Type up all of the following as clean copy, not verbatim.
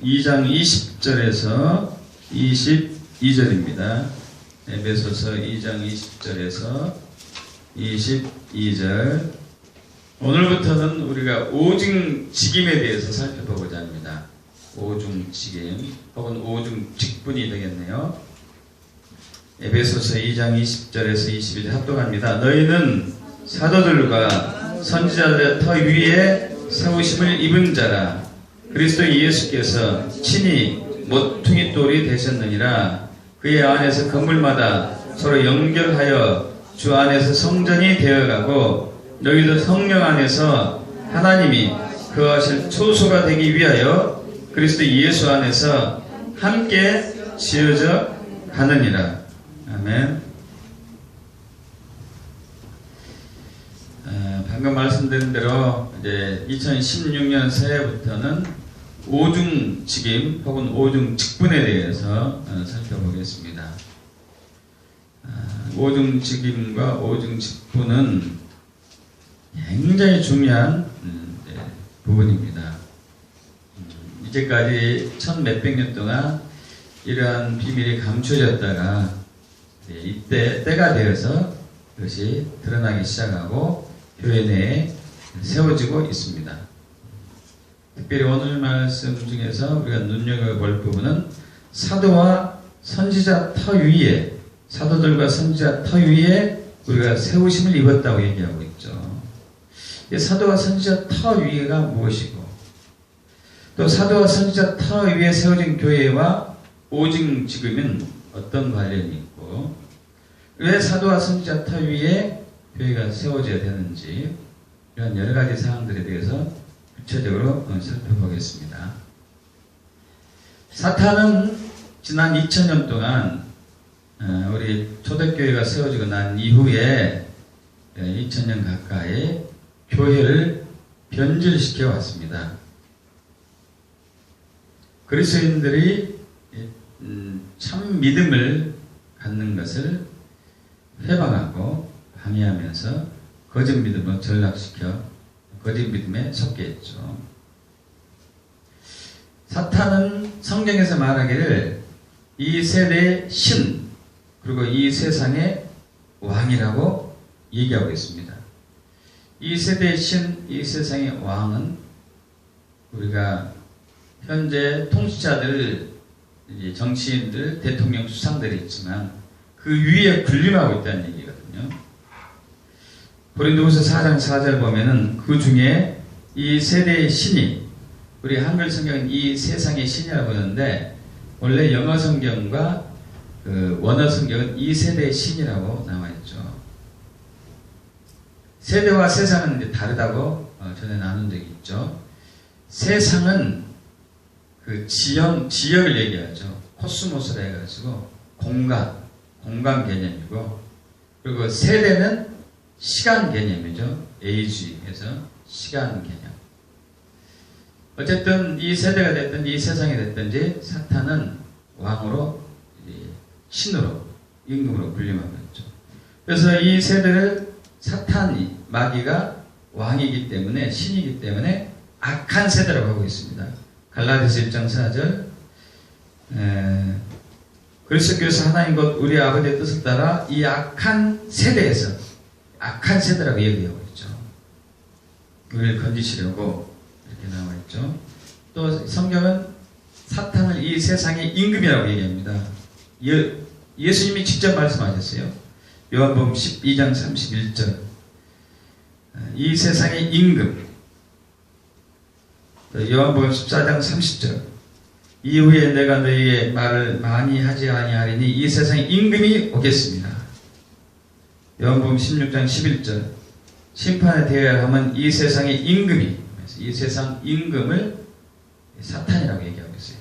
2장 20절에서 22절입니다. 에베소서 2장 20절에서 22절. 오늘부터는 우리가 오중직임에 대해서 살펴보고자 합니다. 오중직임 혹은 오중직분이 되겠네요. 에베소서 2장 20절에서 22절 합독합니다. 너희는 사도들과 선지자들의 터 위에 세우심을 입은 자라. 그리스도 예수께서 친히 모퉁이 돌이 되셨느니라. 그의 안에서 건물마다 서로 연결하여 주 안에서 성전이 되어가고 너희도 성령 안에서 하나님이 거하실 초소가 되기 위하여 그리스도 예수 안에서 함께 지어져 가느니라. 아멘. 방금 말씀드린 대로 이제 2016년 새해부터는 오중직임 혹은 오중직분에 대해서 살펴보겠습니다. 오중직임과 오중직분은 굉장히 중요한 부분입니다. 이제까지 천몇백 년 동안 이러한 비밀이 감춰졌다가 이때 때가 되어서 그것이 드러나기 시작하고 교회 내에 세워지고 있습니다. 특별히 오늘 말씀 중에서 우리가 눈여겨볼 부분은 사도와 선지자 터 위에, 사도들과 선지자 터 위에 우리가 세우심을 입었다고 얘기하고 있죠. 사도와 선지자 터 위가 무엇이고, 또 사도와 선지자 터 위에 세워진 교회와 오중직임은 어떤 관련이 있고, 왜 사도와 선지자 터 위에 교회가 세워져야 되는지, 이런 여러 가지 사항들에 대해서 구체적으로 살펴보겠습니다. 사탄은 지난 2000년 동안 우리 초대교회가 세워지고 난 이후에 2000년 가까이 교회를 변질시켜 왔습니다. 그리스도인들이 참 믿음을 갖는 것을 회방하고 방해하면서 거짓 믿음으로 전락시켜 거짓 믿음에 속게 했죠. 사탄은 성경에서 말하기를 이 세대의 신 그리고 이 세상의 왕이라고 얘기하고 있습니다. 이 세대의 신, 이 세상의 왕은 우리가 현재 통치자들, 정치인들, 대통령 수상들이 있지만 그 위에 군림하고 있다는 얘기거든요. 고린도후서 4장 4절 보면은 그 중에 이 세대의 신이, 우리 한글 성경은 이 세상의 신이라고 하는데 원래 영어 성경과 그 원어 성경은 이 세대의 신이라고 나와 있죠. 세대와 세상은 이제 다르다고 전에 나눈 적이 있죠. 세상은 그 지역을 얘기하죠. 코스모스라 해가지고 공간 개념이고, 그리고 세대는 시간 개념이죠. 에이지에서 시간 개념. 어쨌든 이 세대가 됐든지 이 세상이 됐든지 사탄은 왕으로, 신으로, 임금으로 군림하고 있죠. 그래서 이 세대를 사탄이, 마귀가 왕이기 때문에, 신이기 때문에 악한 세대라고 하고 있습니다. 갈라디아서 1장 4절 그리스도께서 하나님 곧 우리 아버지의 뜻을 따라 이 악한 세대에서, 악한 세대라고 얘기하고 있죠. 우리를 건지시려고 이렇게 나와 있죠. 또 성경은 사탄을 이 세상의 임금이라고 얘기합니다. 예수님이 직접 말씀하셨어요. 요한복음 12장 31절 이 세상의 임금. 요한복음 14장 30절 이후에 내가 너희의 말을 많이 하지 아니하리니 이 세상의 임금이 오겠습니다. 요한복음 16장 11절 심판에 대하여 하면 이 세상의 임금이, 이 세상 임금을 사탄이라고 얘기하고 있어요.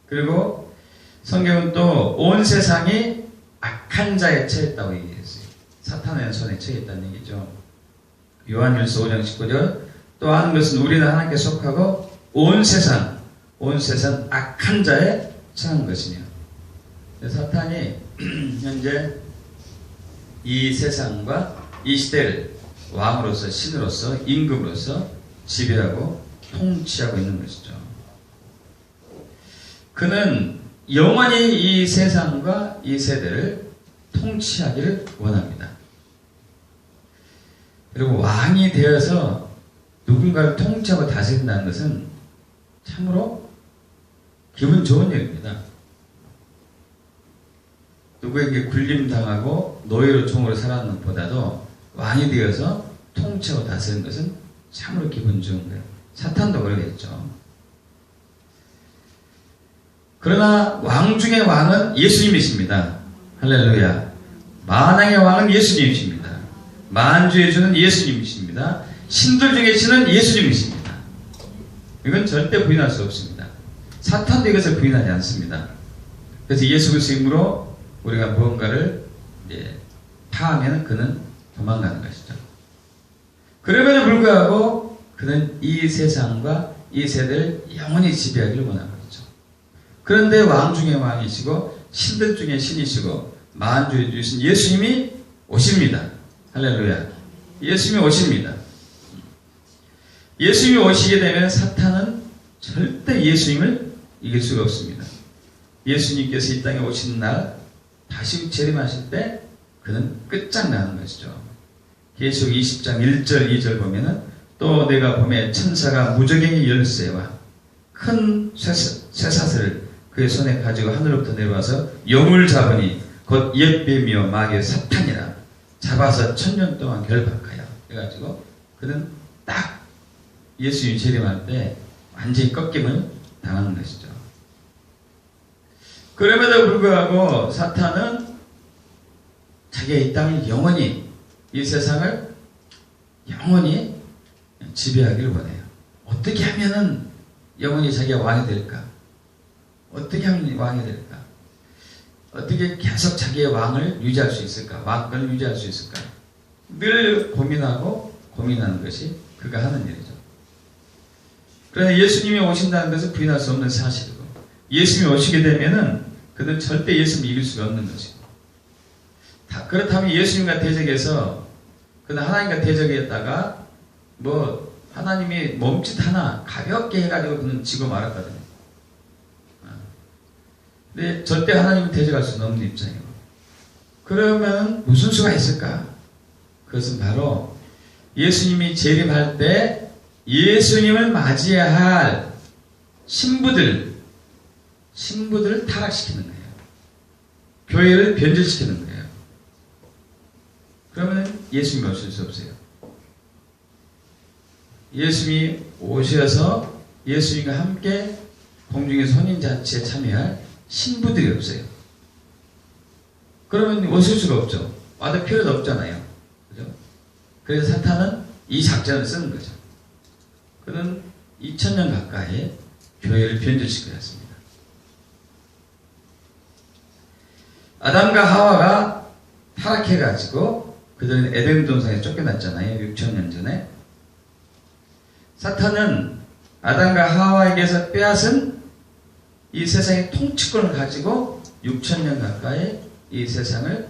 그리고 성경은 또 온 세상이 악한 자에 처했다고 얘기했어요. 사탄의 손에 처했다는 얘기죠. 요한일서 5장 19절 또 아는 것은 우리는 하나님께 속하고 온 세상 악한 자에 처한 것이며, 사탄이 현재 이 세상과 이 시대를 왕으로서, 신으로서, 임금으로서 지배하고 통치하고 있는 것이죠. 그는 영원히 이 세상과 이 세대를 통치하기를 원합니다. 그리고 왕이 되어서 누군가를 통치하고 다스린다는 것은 참으로 기분 좋은 일입니다. 누구에게 굴림당하고 노예로 종으로 살아가는 것보다도 왕이 되어서 통치하고 다스리는 것은 참으로 기분 좋은 거예요. 사탄도 그러겠죠. 그러나 왕 중의 왕은 예수님이십니다. 할렐루야. 만왕의 왕은 예수님이십니다. 만주의 주는 예수님이십니다. 신들 중에 신은 예수님이십니다. 이건 절대 부인할 수 없습니다. 사탄도 이것을 부인하지 않습니다. 그래서 예수 그리스도 이름으로 우리가 무언가를 파하면 그는 도망가는 것이죠. 그럼에도 불구하고 그는 이 세상과 이 세대를 영원히 지배하기를 원하는 거죠. 그런데 왕 중에 왕이시고 신들 중에 신이시고 만주의 주신 예수님이 오십니다. 할렐루야. 예수님이 오십니다. 예수님이 오시게 되면 사탄은 절대 예수님을 이길 수가 없습니다. 예수님께서 이 땅에 오신 날 다시 재림하실 때 그는 끝장나는 것이죠. 계속 20장 1절 2절 보면은 또 내가 봄에 천사가 무저갱이 열쇠와 큰 쇠사슬을 그의 손에 가지고 하늘로부터 내려와서 영을 잡으니 곧 옛뱀이요 마귀의 사탄이라 잡아서 1000년 동안 결박하여 해가지고 그는 딱 예수님이 재림할 때 완전히 꺾임을 당하는 것이죠. 그럼에도 불구하고 사탄은 자기가 이 땅을 영원히 이 세상을 영원히 지배하기를 원해요. 어떻게 하면은 영원히 자기가 왕이 될까? 어떻게 하면 왕이 될까? 어떻게 계속 자기의 왕을 유지할 수 있을까? 왕권을 유지할 수 있을까? 늘 고민하고 고민하는 것이 그가 하는 일이죠. 그러나 예수님이 오신다는 것은 부인할 수 없는 사실이고 예수님이 오시게 되면은 그는 절대 예수님을 이길 수가 없는 것이고 그렇다면 예수님과 대적해서 그는 하나님과 대적했다가 뭐 하나님이 몸짓 하나 가볍게 해가지고 그는 지고 말았거든요. 근데 절대 하나님을 대적할 수는 없는 입장이고 그러면 무슨 수가 있을까? 그것은 바로 예수님이 재림할 때 예수님을 맞이해야 할 신부들을 타락시키는 거예요. 교회를 변질시키는 거예요. 그러면 예수님이 오실 수 없어요. 예수님이 오셔서 예수님과 함께 공중의 혼인잔치에 참여할 신부들이 없어요. 그러면 오실 수가 없죠. 와도 필요도 없잖아요. 그죠? 그래서 사탄은 이 작전을 쓰는 거죠. 그는 2000년 가까이 교회를 변질시켰습니다. 아담과 하와가 타락해가지고 그들은 에덴 동산에 쫓겨났잖아요. 6000년 전에. 사탄은 아담과 하와에게서 빼앗은 이 세상의 통치권을 가지고 6000년 가까이 이 세상을,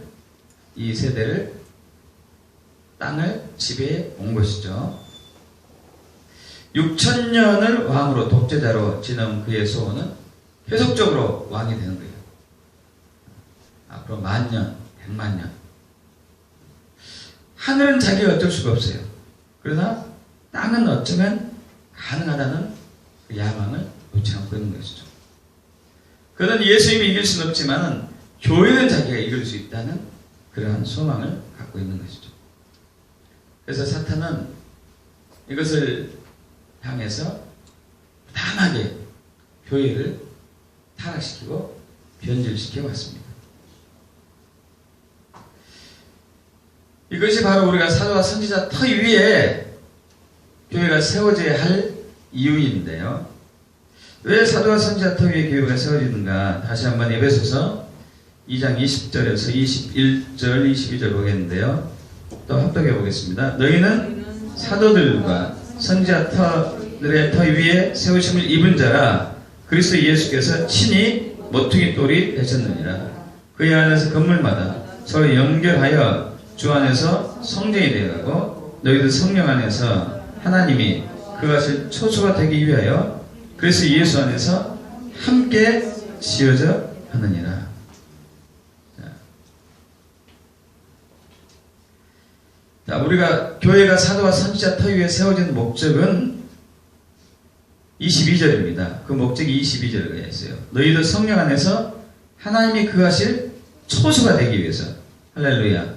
이 세대를, 땅을 지배해 온 것이죠. 6000년을 왕으로 독재자로 지낸 그의 소원은 계속적으로 왕이 되는 거예요. 앞으로 10,000년, 100,000년. 하늘은 자기가 어쩔 수가 없어요. 그러나 땅은 어쩌면 가능하다는 그 야망을 놓지 않고 있는 것이죠. 그는 예수님이 이길 수는 없지만 교회는 자기가 이길 수 있다는 그러한 소망을 갖고 있는 것이죠. 그래서 사탄은 이것을 향해서 단하게 교회를 타락시키고 변질시켜 왔습니다. 이것이 바로 우리가 사도와 선지자 터 위에 교회가 세워져야 할 이유인데요. 왜 사도와 선지자 터 위에 교회가 세워지는가? 다시 한번 에베소서 2장 20절에서 21절, 22절 보겠는데요. 또 합독해 보겠습니다. 너희는 사도들과 선지자들의 터 위에 세우심을 입은 자라 그리스도 예수께서 친히 모퉁이 돌이 되셨느니라. 그의 안에서 건물마다 서로 연결하여 주 안에서 성전이 되어가고 너희들 성령 안에서 하나님이 그것을 초소가 되기 위하여 그래서 예수 안에서 함께 지어져 하느니라. 자, 우리가 교회가 사도와 선지자 터 위에 세워진 목적은 22절입니다. 그 목적이 22절에 있어요. 너희도 성령 안에서 하나님이 거하실 초소가 되기 위해서. 할렐루야.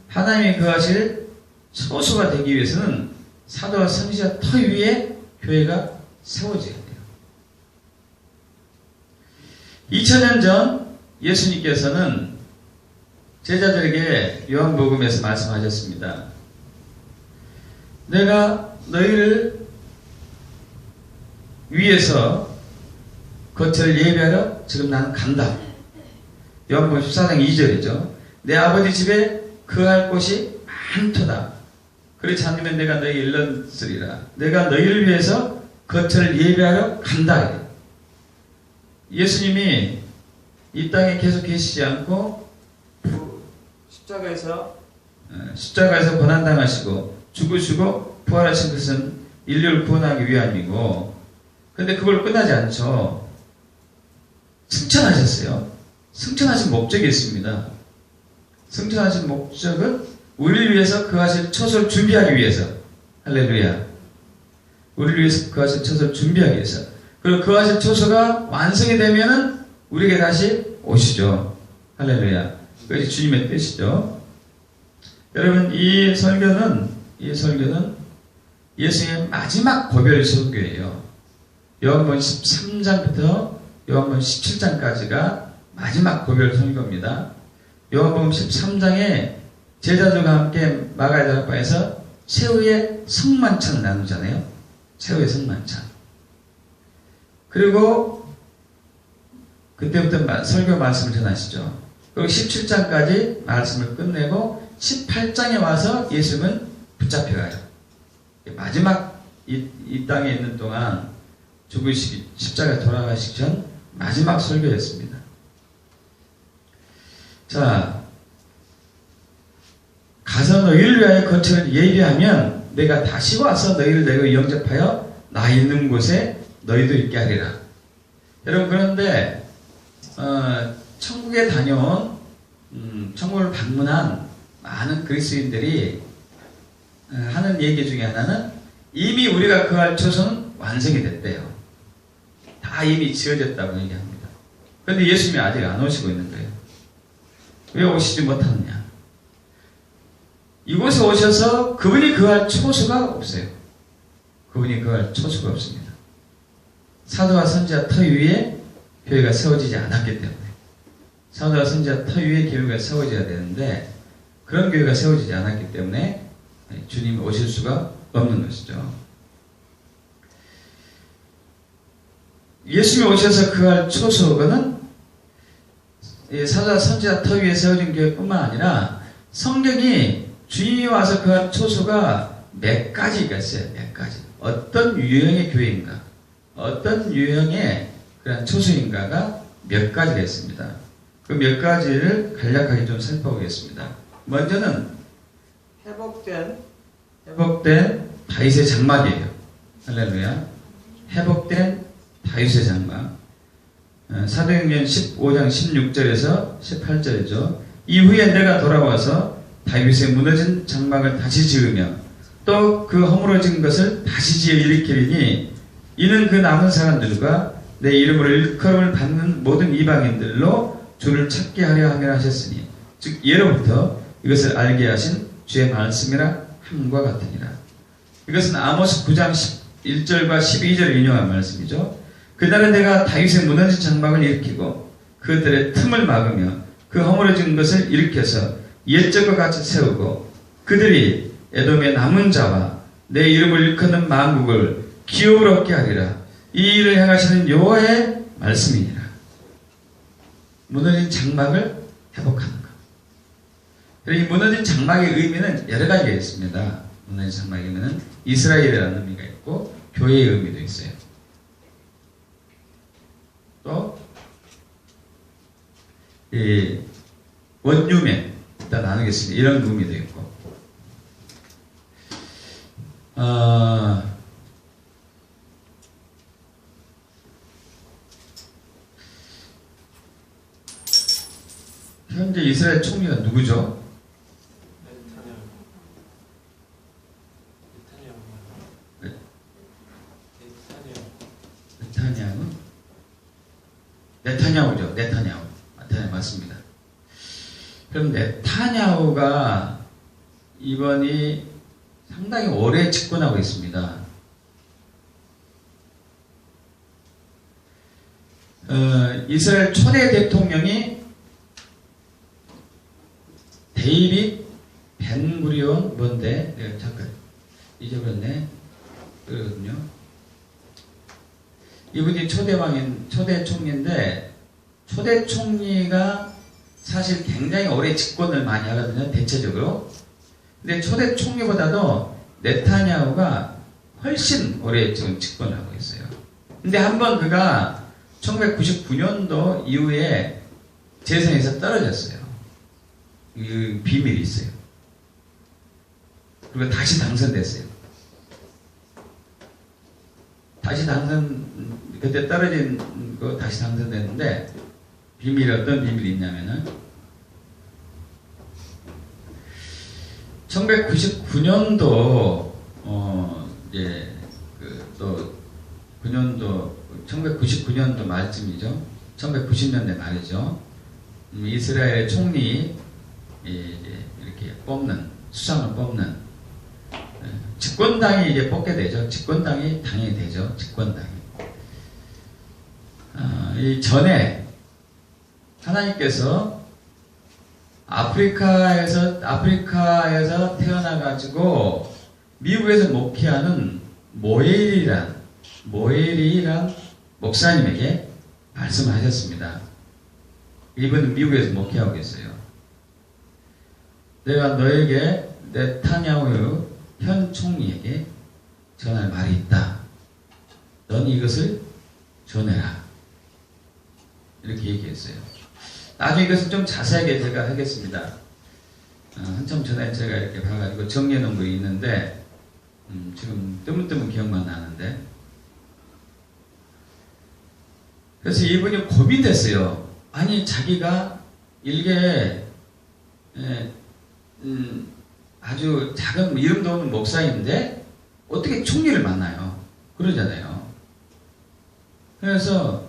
하나님이 거하실 초소가 되기 위해서는 사도와 선지자 터 위에 교회가 세워져야 돼요. 2000년 전 예수님께서는 제자들에게 요한복음에서 말씀하셨습니다. 내가 너희를 위해서 거처를 예비하러 지금 나는 간다. 요한복음 14장 2절이죠. 내 아버지 집에 거할 곳이 많도다. 그렇지 않으면 내가 너희를 일렀으리라. 내가 너희를 위해서 거처를 예비하러 간다. 예수님이 이 땅에 계속 계시지 않고 십자가에서 고난당하시고 죽으시고 부활하신 것은 인류를 구원하기 위함이고, 근데 그걸 끝나지 않죠. 승천하셨어요. 승천하신 목적이 있습니다. 승천하신 목적은 우리를 위해서 거하실 초소를 준비하기 위해서. 할렐루야. 우리를 위해서 거하실 초소를 준비하기 위해서. 그리고 거하실 초소가 완성이 되면은 우리에게 다시 오시죠. 할렐루야. 그것이 주님의 뜻이죠. 여러분, 이 설교는 예수님의 마지막 고별 설교예요. 요한복음 13장부터 요한복음 17장까지가 마지막 고별 설교입니다. 요한복음 13장에 제자들과 함께 마가의 다락방에서 최후의 성만찬을 나누잖아요. 최후의 성만찬. 그리고 그때부터 설교 말씀을 전하시죠. 그리고 17장까지 말씀을 끝내고 18장에 와서 예수님은 붙잡혀가요. 마지막 이 땅에 있는 동안 죽으시기, 십자가에 돌아가시기 전 마지막 설교였습니다. 자, 가서 너희를 위하여 거처를 예비하면 내가 다시 와서 너희를 내게 영접하여 나 있는 곳에 너희도 있게 하리라. 여러분, 그런데 천국에 다녀온 천국을 방문한 많은 그리스도인들이 하는 얘기 중에 하나는 이미 우리가 거할 초소는 완성이 됐대요. 다 이미 지어졌다고 얘기합니다. 그런데 예수님이 아직 안 오시고 있는 거예요. 왜 오시지 못하느냐? 이곳에 오셔서 그분이 거할 초소가 없어요. 그분이 거할 초소가 없습니다. 사도와 선지자 터 위에 교회가 세워지지 않았기 때문에. 사도와 선지자 터 위에 교회가 세워져야 되는데 그런 교회가 세워지지 않았기 때문에 주님이 오실 수가 없는 것이죠. 예수님이 오셔서 거할 초소는 사도와 선지자 터 위에 세워진 교회뿐만 아니라 성경이 주님이 와서 거할 초소가 몇 가지가 있어요. 몇 가지. 어떤 유형의 교회인가, 어떤 유형의 그런 초소인가가 몇 가지가 있습니다. 그 몇 가지를 간략하게 좀 살펴보겠습니다. 먼저는 회복된 다윗의 장막이에요. 할렐루야. 회복된 다윗의 장막. 사도행전 15장 16절에서 18절이죠. 이후에 내가 돌아와서 다윗의 무너진 장막을 다시 지으며 또 그 허물어진 것을 다시 지어 일으키리니 이는 그 남은 사람들과 내 이름으로 일컬음을 받는 모든 이방인들로 주를 찾게 하려 함이라 하셨으니 즉 예로부터 이것을 알게 하신 주의 말씀이라 함과 같으니라. 이것은 아모스 9장 1절과 12절을 인용한 말씀이죠. 그날은 내가 다윗의 무너진 장막을 일으키고 그들의 틈을 막으며 그 허물어진 것을 일으켜서 옛적과 같이 세우고 그들이 에돔의 남은 자와 내 이름을 일컫는 만국을 기업을 얻게 하리라. 이 일을 행하시는 여호와의 말씀이니라. 무너진 장막을 회복하는 것. 이 무너진 장막의 의미는 여러 가지가 있습니다. 무너진 장막의 의미는 이스라엘이라는 의미가 있고 교회의 의미도 있어요. 또 이 원유맨 일단 나누겠습니다. 이런 의미도 있고 현재 이스라엘 총리가 누구죠? 네타냐후죠. 네타냐후 맞습니다. 그럼 네타냐후가 이번이 상당히 오래 집권하고 있습니다. 이스라엘 초대 대통령이 데이빗 벤구리온 뭔데? 내가 잠깐 잊어버렸네. 그러거든요. 이분이 초대 총리인데, 초대 총리가 사실 굉장히 오래 집권을 많이 하거든요, 대체적으로. 근데 초대 총리보다도 네타냐후가 훨씬 오래 지금 집권을 하고 있어요. 근데 한번 그가 1999년도 이후에 재선에서 떨어졌어요. 이 비밀이 있어요. 그리고 다시 당선됐어요. 그때 떨어진 거 다시 당선됐는데, 비밀이 어떤 비밀이 있냐면은, 1999년도, 또, 1999년도 말쯤이죠. 1990년대 말이죠. 이스라엘 총리, 이렇게 수상을 뽑는, 집권당이 이제 뽑게 되죠. 집권당이 당연히 되죠. 집권당이. 이 전에 하나님께서 아프리카에서 태어나가지고 미국에서 목회하는 모엘이란 목사님에게 말씀하셨습니다. 이분은 미국에서 목회하고 계세요. 내가 너에게 네타냐후 현 총리에게 전할 말이 있다. 넌 이것을 전해라. 이렇게 얘기했어요. 나중에 이것을 좀 자세하게 제가 하겠습니다. 한참 전에 제가 이렇게 봐가지고 정리해 놓은 거 있는데, 지금 뜨문뜨문 기억만 나는데. 그래서 이분이 고민됐어요. 아니, 자기가 일개, 아주 작은 이름도 없는 목사인데, 어떻게 총리를 만나요? 그러잖아요. 그래서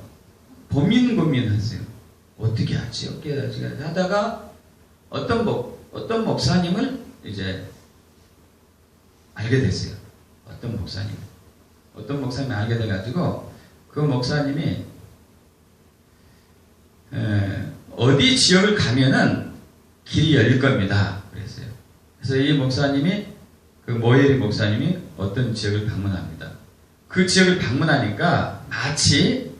고민했어요. 어떻게 하지? 하다가 어떤 목사님을 이제 알게 됐어요. 어떤 목사님을 알게 돼가지고 그 목사님이 어디 지역을 가면은 길이 열릴 겁니다. 그랬어요. 그래서 이 목사님이 그 모예리 목사님이 어떤 지역을 방문합니다. 그 지역을 방문하니까 마치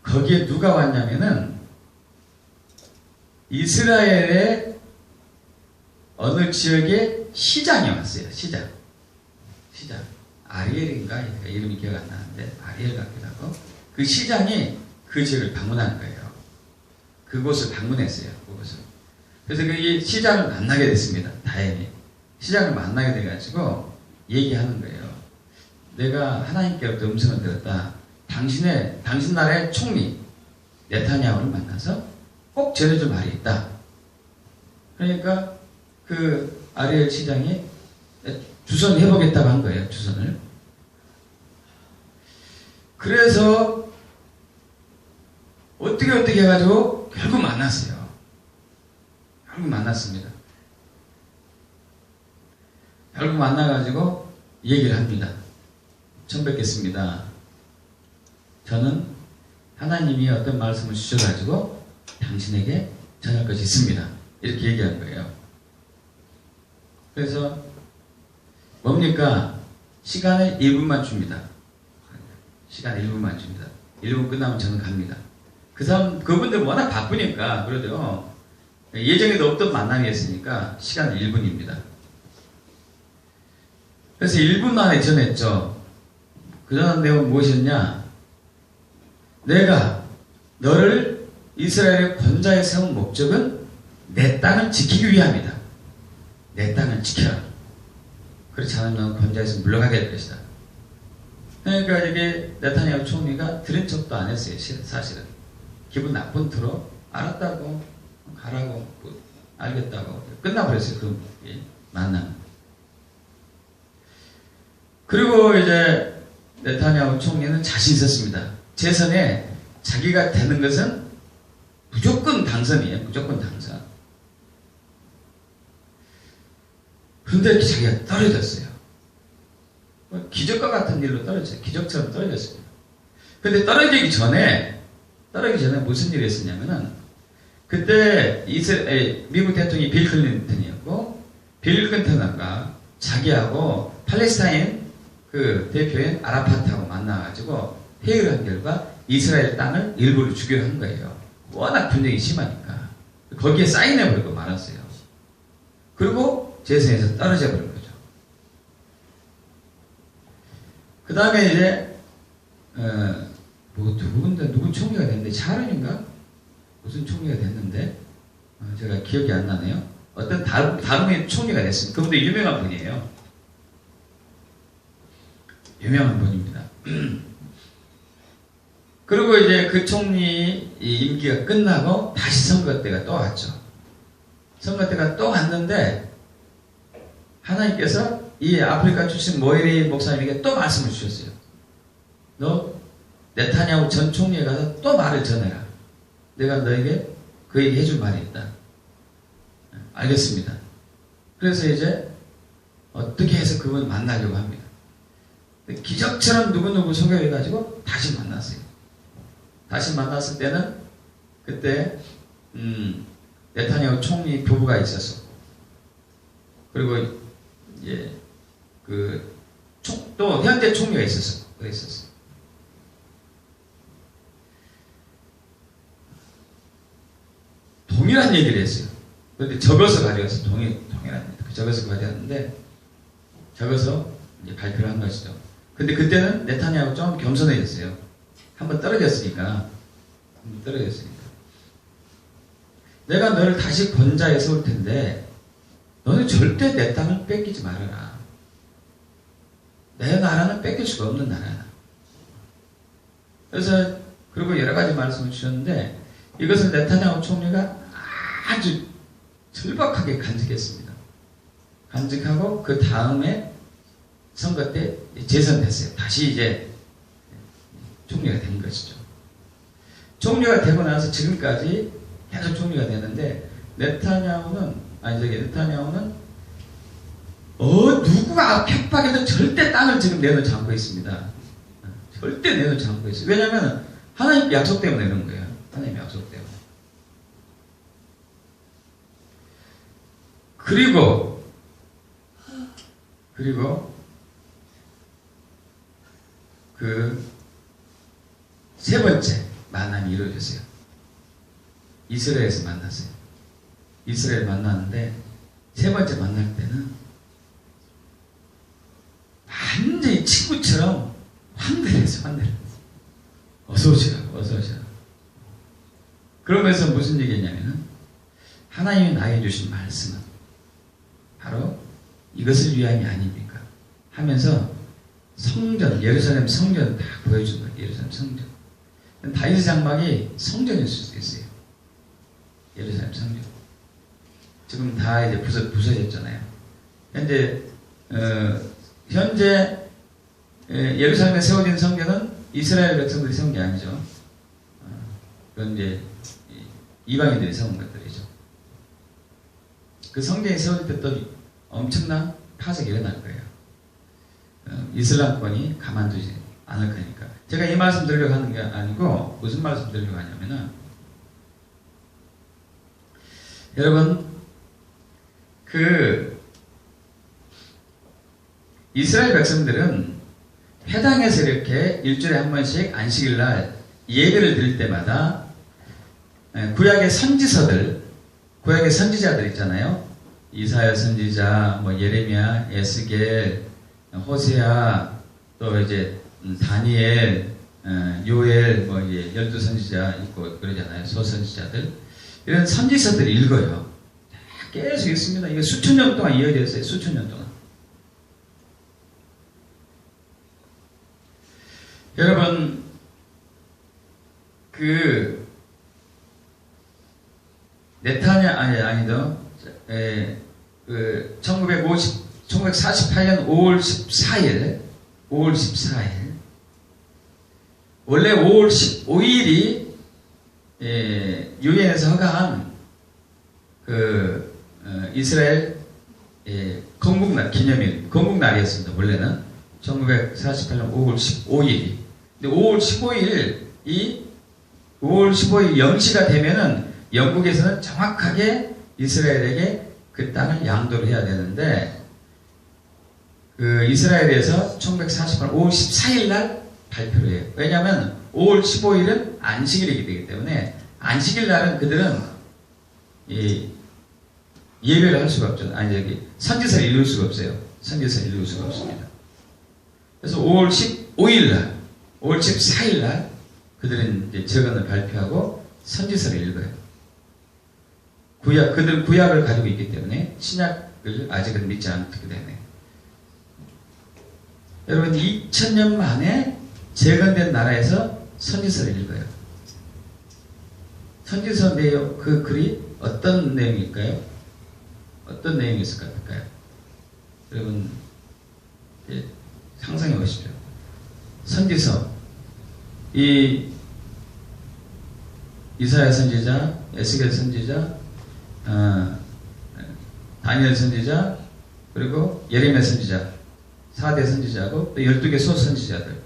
거기에 누가 왔냐면은 이스라엘의 어느 지역의 시장이 왔어요. 시장. 아리엘인가? 이름이 기억 안 나는데 아리엘 같기도 하고 그 시장이 그 지역을 방문하는 거예요. 그곳을 방문했어요. 그곳을. 그래서 그 시장을 만나게 됐습니다. 다행히. 시장을 만나게 돼가지고 얘기하는 거예요. 내가 하나님께로부터 음성을 들었다. 당신 나라의 총리 네타냐후를 만나서 꼭 전해줄 말이 있다. 그러니까 그 아리엘 시장이 주선을 해보겠다고 한 거예요. 주선을. 그래서 어떻게 해가지고 결국 만났어요. 결국 만났습니다. 결국 만나가지고 얘기를 합니다. 처음 뵙겠습니다. 저는 하나님이 어떤 말씀을 주셔가지고 당신에게 전할 것이 있습니다. 이렇게 얘기한 거예요. 그래서 뭡니까? 시간을 1분만 줍니다. 시간 1분만 줍니다. 1분 끝나면 저는 갑니다. 그분들 워낙 바쁘니까, 그러죠. 예정에도 없던 만남이었으니까 시간 1분입니다. 그래서 1분 만에 전했죠. 그 전한 내용은 무엇이었냐? 내가 너를 이스라엘의 권좌에 세운 목적은 내 땅을 지키기 위함이다. 내 땅을 지켜라. 그렇지 않으면 권좌에서 물러가게 될 것이다. 그러니까 이게 네타냐후 총리가 들은 척도 안 했어요. 사실은. 기분 나쁜 투로 알았다고 가라고 뭐, 알겠다고 끝나버렸어요. 그 만남. 그리고 이제 네타냐후 총리는 자신 있었습니다. 재선에 자기가 되는 것은 무조건 당선이에요. 무조건 당선. 그런데 자기가 떨어졌어요. 기적과 같은 일로 떨어졌어요. 기적처럼 떨어졌어요. 근데 떨어지기 전에 무슨 일이 있었냐면은, 그때 미국 대통령이 빌 클린턴이었고, 빌 클린턴과 자기하고 팔레스타인 그 대표인 아라파트하고 만나가지고 회의를 한 결과 이스라엘 땅을 일부러 주기로 한 거예요. 워낙 분쟁이 심하니까. 거기에 사인해버리고 말았어요. 그리고 재선에서 떨어져 버린 거죠. 그 다음에 이제 누군 총리가 됐는데, 샤론인가? 무슨 총리가 됐는데 제가 기억이 안 나네요. 어떤 다른 분이 총리가 됐습니다. 그분도 유명한 분이에요. 유명한 분입니다. 그리고 이제 그 총리 임기가 끝나고 다시 선거 때가 또 왔죠. 선거 때가 또 왔는데 하나님께서 이 아프리카 출신 모이리 목사님에게 또 말씀을 주셨어요. 너 네타냐후 전 총리에 가서 또 말을 전해라. 내가 너에게 그에게 해줄 말이 있다. 알겠습니다. 그래서 이제 어떻게 해서 그분 만나려고 합니다. 기적처럼 누구누구 소개해가지고 다시 만났어요. 다시 만났을 때는 그때 네타냐후 총리 부부가 있었어. 그리고 이제 또 현재 총리가 있었어. 동일한 얘기를 했어요. 그런데 적어서 가져와서 동일한 적어서 가져왔는데 적어서 이제 발표를 한 것이죠. 근데 그때는 네타냐후 좀 겸손해졌어요. 한번 떨어졌으니까. 내가 너를 다시 권좌에 세울 텐데 너는 절대 내 땅을 뺏기지 말아라. 내 나라는 뺏길 수가 없는 나라야. 그래서 그리고 여러 가지 말씀을 주셨는데 이것을 네타냐후 총리가 아주 절박하게 간직했습니다. 간직하고 그 다음에 선거 때 재선됐어요. 다시 이제 총리가 된 것이죠. 총리가 되고 나서 지금까지 계속 총리가 되는데 네타냐후는 누구가 협박해도 절대 땅을 지금 내놓지 않고 있습니다. 절대 내놓지 않고 있어요. 왜냐하면 하나님 약속 때문에 이런 거예요. 하나님 약속 때문에. 그리고 그 세 번째 만남이 이루어졌어요. 이스라엘에서 만났어요. 이스라엘 만났는데 세 번째 만날 때는 완전히 친구처럼 환대했어요. 어서 오시라고. 그러면서 무슨 얘기했냐면은 하나님이 나에게 주신 말씀은 바로 이것을 위함이 아닙니까? 하면서 성전, 예루살렘 성전 다 보여준 거예요. 예루살렘 성전. 다윗의 장막이 성전일 수도 있어요. 예루살렘 성전. 지금 다 이제 부서졌잖아요. 현재 예루살렘에 세워진 성전은 이스라엘 백성들이 세운 게 아니죠. 그건 이제 이방인들이 세운 것들이죠. 그 성전이 세워질 때 또 엄청난 파석이 일어날 거예요. 이슬람권이 가만두지 않을 거니까. 제가 이 말씀 드리려고 하는 게 아니고 무슨 말씀 드리려고 하냐면은 여러분 이스라엘 백성들은 회당에서 이렇게 일주일에 한 번씩 안식일날 예배를 드릴 때마다 구약의 선지자들 있잖아요. 이사야 선지자, 예레미야, 에스겔, 호세아, 또 이제 다니엘, 요엘, 12선지자 있고 그러잖아요. 소선지자들. 이런 선지서들 읽어요. 계속 읽습니다. 이게 수천 년 동안 이어져 있어요. 수천 년 동안. 여러분, 아니죠. 1948년 5월 14일, 원래 5월 15일이 유엔에서 허가한 이스라엘 건국날 기념일, 건국날이었습니다. 원래는 1948년 5월 15일이. 근데 5월 15일 0시가 되면은 영국에서는 정확하게 이스라엘에게 그 땅을 양도를 해야 되는데, 이스라엘에서 1948년 5월 14일 날 발표를 해요. 왜냐하면 5월 15일은 안식일이기 되기 때문에 안식일 날은 그들은 예배를 할 수가 없죠. 선지서를 읽을 수가 없어요. 선지서를 읽을 수가 없습니다. 그래서 5월 15일 날, 5월 14일 날 그들은 이제 재건을 발표하고 선지서를 읽어요. 그들은 구약을 가지고 있기 때문에 신약을 아직은 믿지 않기 때문에. 여러분, 2000년 만에 재건된 나라에서 선지서를 읽어요. 선지서 내용, 그 글이 어떤 내용일까요? 어떤 내용이 있을 것 같을까요? 여러분, 상상해 보십시오. 선지서, 이사야 선지자, 에스겔 선지자, 다니엘 선지자, 그리고 예레미야 선지자, 4대 선지자하고 또 12개 소선지자들,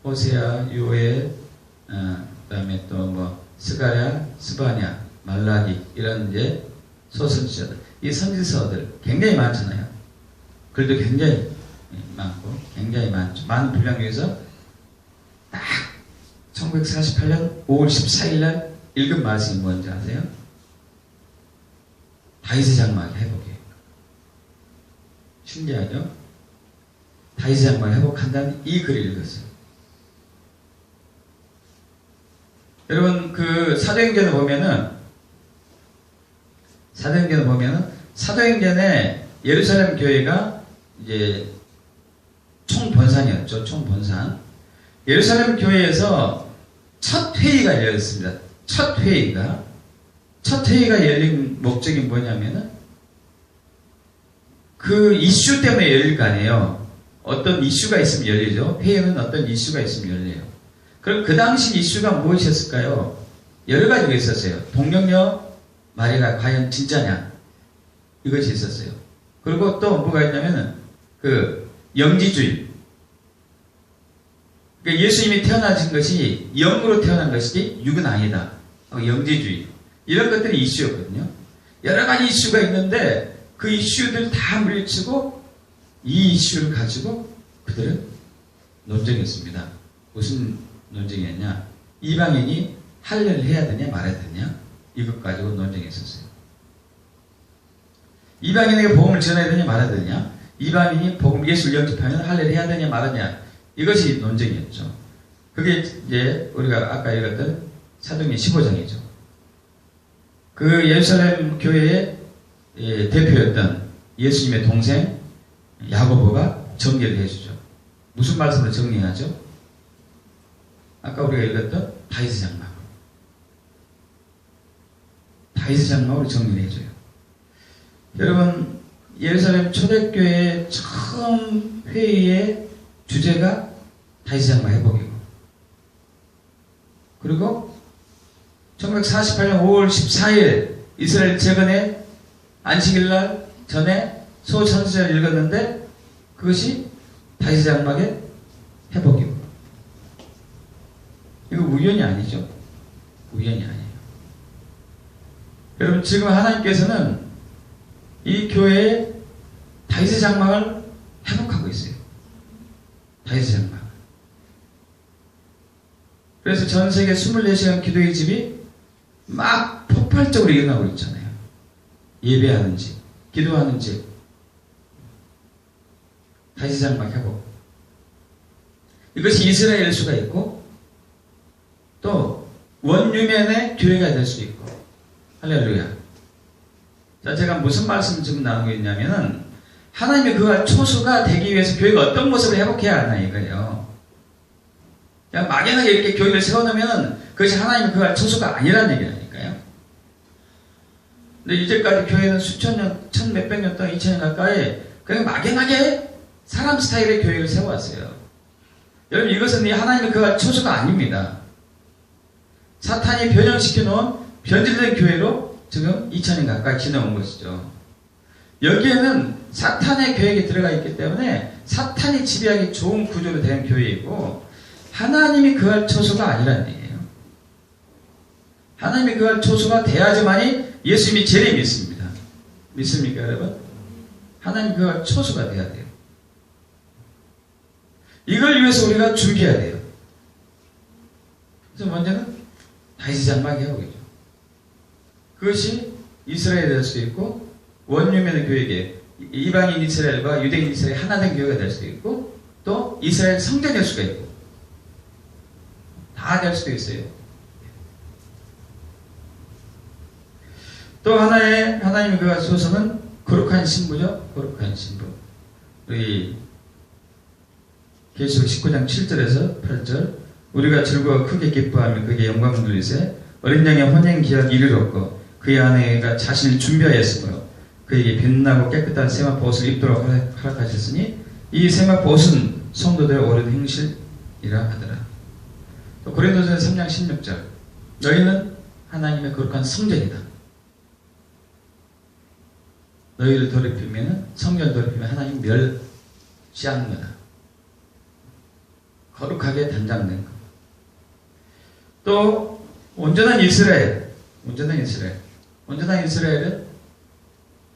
호세아, 요엘, 그다음에 또 스가랴, 스바냐, 말라기, 이런 이제 소선지자들, 이 선지서들 굉장히 많잖아요. 글도 굉장히 많고 굉장히 많죠. 많은 분량 중에서 딱 1948년 5월 14일 날 읽은 말씀이 뭔지 아세요? 다윗의 장막 회복이에요. 신기하죠? 다윗의 장막 회복한다는 이 글을 읽었어요. 여러분, 사도행전을 보면은 사도행전에 예루살렘 교회가 이제 총본산이었죠. 총본산. 예루살렘 교회에서 첫 회의가 열렸습니다. 첫 회의가 열린 목적이 뭐냐면은 그 이슈 때문에 열릴 거 아니에요. 어떤 이슈가 있으면 열리죠. 회의는 어떤 이슈가 있으면 열려요. 그럼 그 당시 이슈가 무엇이었을까요? 여러 가지가 있었어요. 동정녀 마리아가 과연 진짜냐? 이것이 있었어요. 그리고 또 뭐가 있냐면은 영지주의. 그러니까 예수님이 태어나신 것이 영으로 태어난 것이지 육은 아니다. 영지주의. 이런 것들이 이슈였거든요. 여러 가지 이슈가 있는데 그 이슈들 다 물리치고 이 이슈를 가지고 그들은 논쟁했습니다. 무슨 논쟁이었냐? 이방인이 할례를 해야 되냐 말아야 되냐? 이것 가지고 논쟁했었어요. 이방인에게 복음을 전해야 되냐 말아야 되냐? 이방인이 예수를 영접하면 할례를 해야 되냐 말하냐? 이것이 논쟁이었죠. 그게 이제 우리가 아까 읽었던 사도행전 15장이죠. 그 예루살렘 교회의 대표였던 예수님의 동생 야고보가 정리를 해주죠. 무슨 말씀으로 정리하죠? 아까 우리가 읽었던 다윗의 장막. 다윗의 장막으로 정리를 해줘요. 여러분, 예루살렘 초대교회의 처음 회의의 주제가 다윗의 장막 회복이고, 그리고 1948년 5월 14일 이스라엘 재건의 안식일날 전에 소선지자를 읽었는데 그것이 다윗의 장막의 회복이고, 이거 우연이 아니죠. 우연이 아니에요. 여러분, 지금 하나님께서는 이 교회에 다윗의 장막을 회복하고 있어요. 다윗의 장막. 그래서 전 세계 24시간 기도의 집이 막 폭발적으로 일어나고 있잖아요. 예배하는 집, 기도하는 집, 다윗의 장막 회복. 이것이 이스라엘일 수가 있고 또 원유면의 교회가 될 수도 있고. 할렐루야. 자, 제가 무슨 말씀을 지금 나누고 있냐면은 하나님의 그 초수가 되기 위해서 교회가 어떤 모습을 회복해야 하나 이거예요. 그냥 막연하게 이렇게 교회를 세워놓으면 그것이 하나님의 그 초수가 아니라는 얘기라니까요. 근데 이제까지 교회는 수천 년, 천 몇백 년 동안, 2000년 가까이 그냥 막연하게 사람 스타일의 교회를 세워왔어요. 여러분, 이것은 하나님의 그 초소가 아닙니다. 사탄이 변형시켜 놓은 변질된 교회로 지금 2000년 가까이 지나온 것이죠. 여기에는 사탄의 계획이 들어가 있기 때문에 사탄이 지배하기 좋은 구조로 된 교회이고, 하나님이 그할 초소가 아니라는 얘기예요. 하나님이 그할 초소가 돼야지만이 예수님이 제일 믿습니다. 믿습니까, 여러분? 하나님 그할 초소가 돼야 돼요. 이걸 위해서 우리가 준비해야 돼요. 그래서 먼저는 다윗의 장막이 하고 있죠. 그것이 이스라엘이 될 수도 있고, 원유민의 교회에게 이방인 이스라엘과 유대인 이스라엘 하나 된 교회가 될 수도 있고, 또 이스라엘 성전이 될 수가 있고, 다 될 수도 있어요. 또 하나의 하나님의 그가 소서는 거룩한 신부죠. 거룩한 신부. 우리 계시록 19장 7절에서 8절, 우리가 즐거워 크게 기뻐하며 그에게 영광을 돌리세 어린 양의 혼행 기약 이르렀고 그의 아내가 자신을 준비하였으므로 그에게 빛나고 깨끗한 세마포 옷을 입도록 허락하셨으니 이 세마포 옷은 성도들의 옳은 행실이라 하더라. 또 고린도전서 3장 16절, 너희는 하나님의 거룩한 성전이다. 너희를 더럽히면, 성전 더럽히면 하나님 멸시하는 거다. 거룩하게 단장된 것. 또 온전한 이스라엘. 온전한 이스라엘은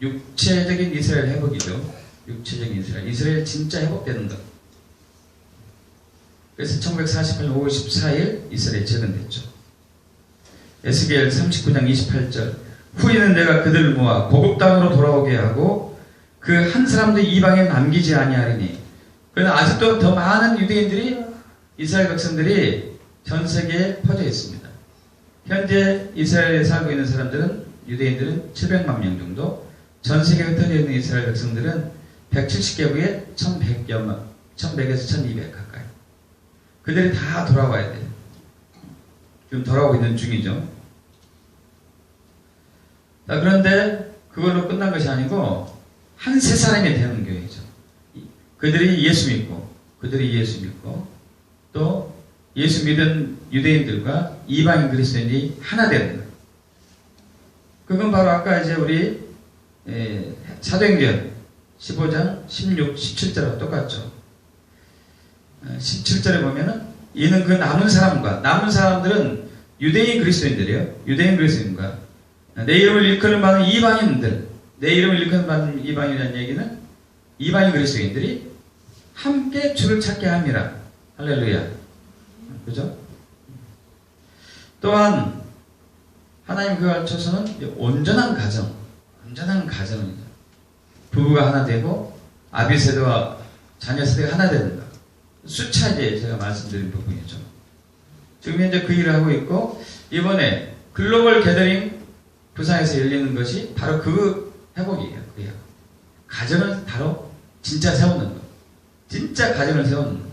육체적인 이스라엘 회복이죠. 육체적인 이스라엘. 이스라엘 진짜 회복되는 것. 그래서 1948년 5월 14일 이스라엘이 재건됐죠. 에스겔 39장 28절, 후에는 내가 그들을 모아 고국 땅으로 돌아오게 하고 그 한 사람도 이방에 남기지 아니하리니. 그러나 아직도 더 많은 유대인들이, 이스라엘 백성들이 전 세계에 퍼져 있습니다. 현재 이스라엘에 살고 있는 사람들은, 유대인들은 700만 명 정도, 전 세계에 흩어져 있는 이스라엘 백성들은 170개국에 1100에서 1200 가까이. 그들이 다 돌아와야 돼요. 지금 돌아오고 있는 중이죠. 자, 그런데 그걸로 끝난 것이 아니고 한 세 사람이 되는 교회죠. 그들이 예수 믿고 또 예수 믿은 유대인들과 이방인 그리스도인이 하나 되는 거예요. 그건 바로 아까 이제 우리 사도행전 15장 16, 17절하고 똑같죠. 17절에 보면은 이는 그 남은 사람들은 유대인 그리스도인들이에요. 유대인 그리스도인과 내 이름을 일컫는 받는 이방인들, 내 이름을 일컫는 받는 이방인이라는 얘기는 이방인 그리스도인들이 함께 주를 찾게 합니다. 할렐루야. 그죠? 또한 하나님 그 알초서는 온전한 가정이죠. 부부가 하나 되고 아비 세대와 자녀 세대가 하나 되는 것. 수차게 제가 말씀드린 부분이죠. 지금 현재 그 일을 하고 있고, 이번에 글로벌 게더링 부산에서 열리는 것이 바로 그 회복이에요. 그 회복. 가정을 바로 진짜 세우는 것. 진짜 가정을 세우는 것.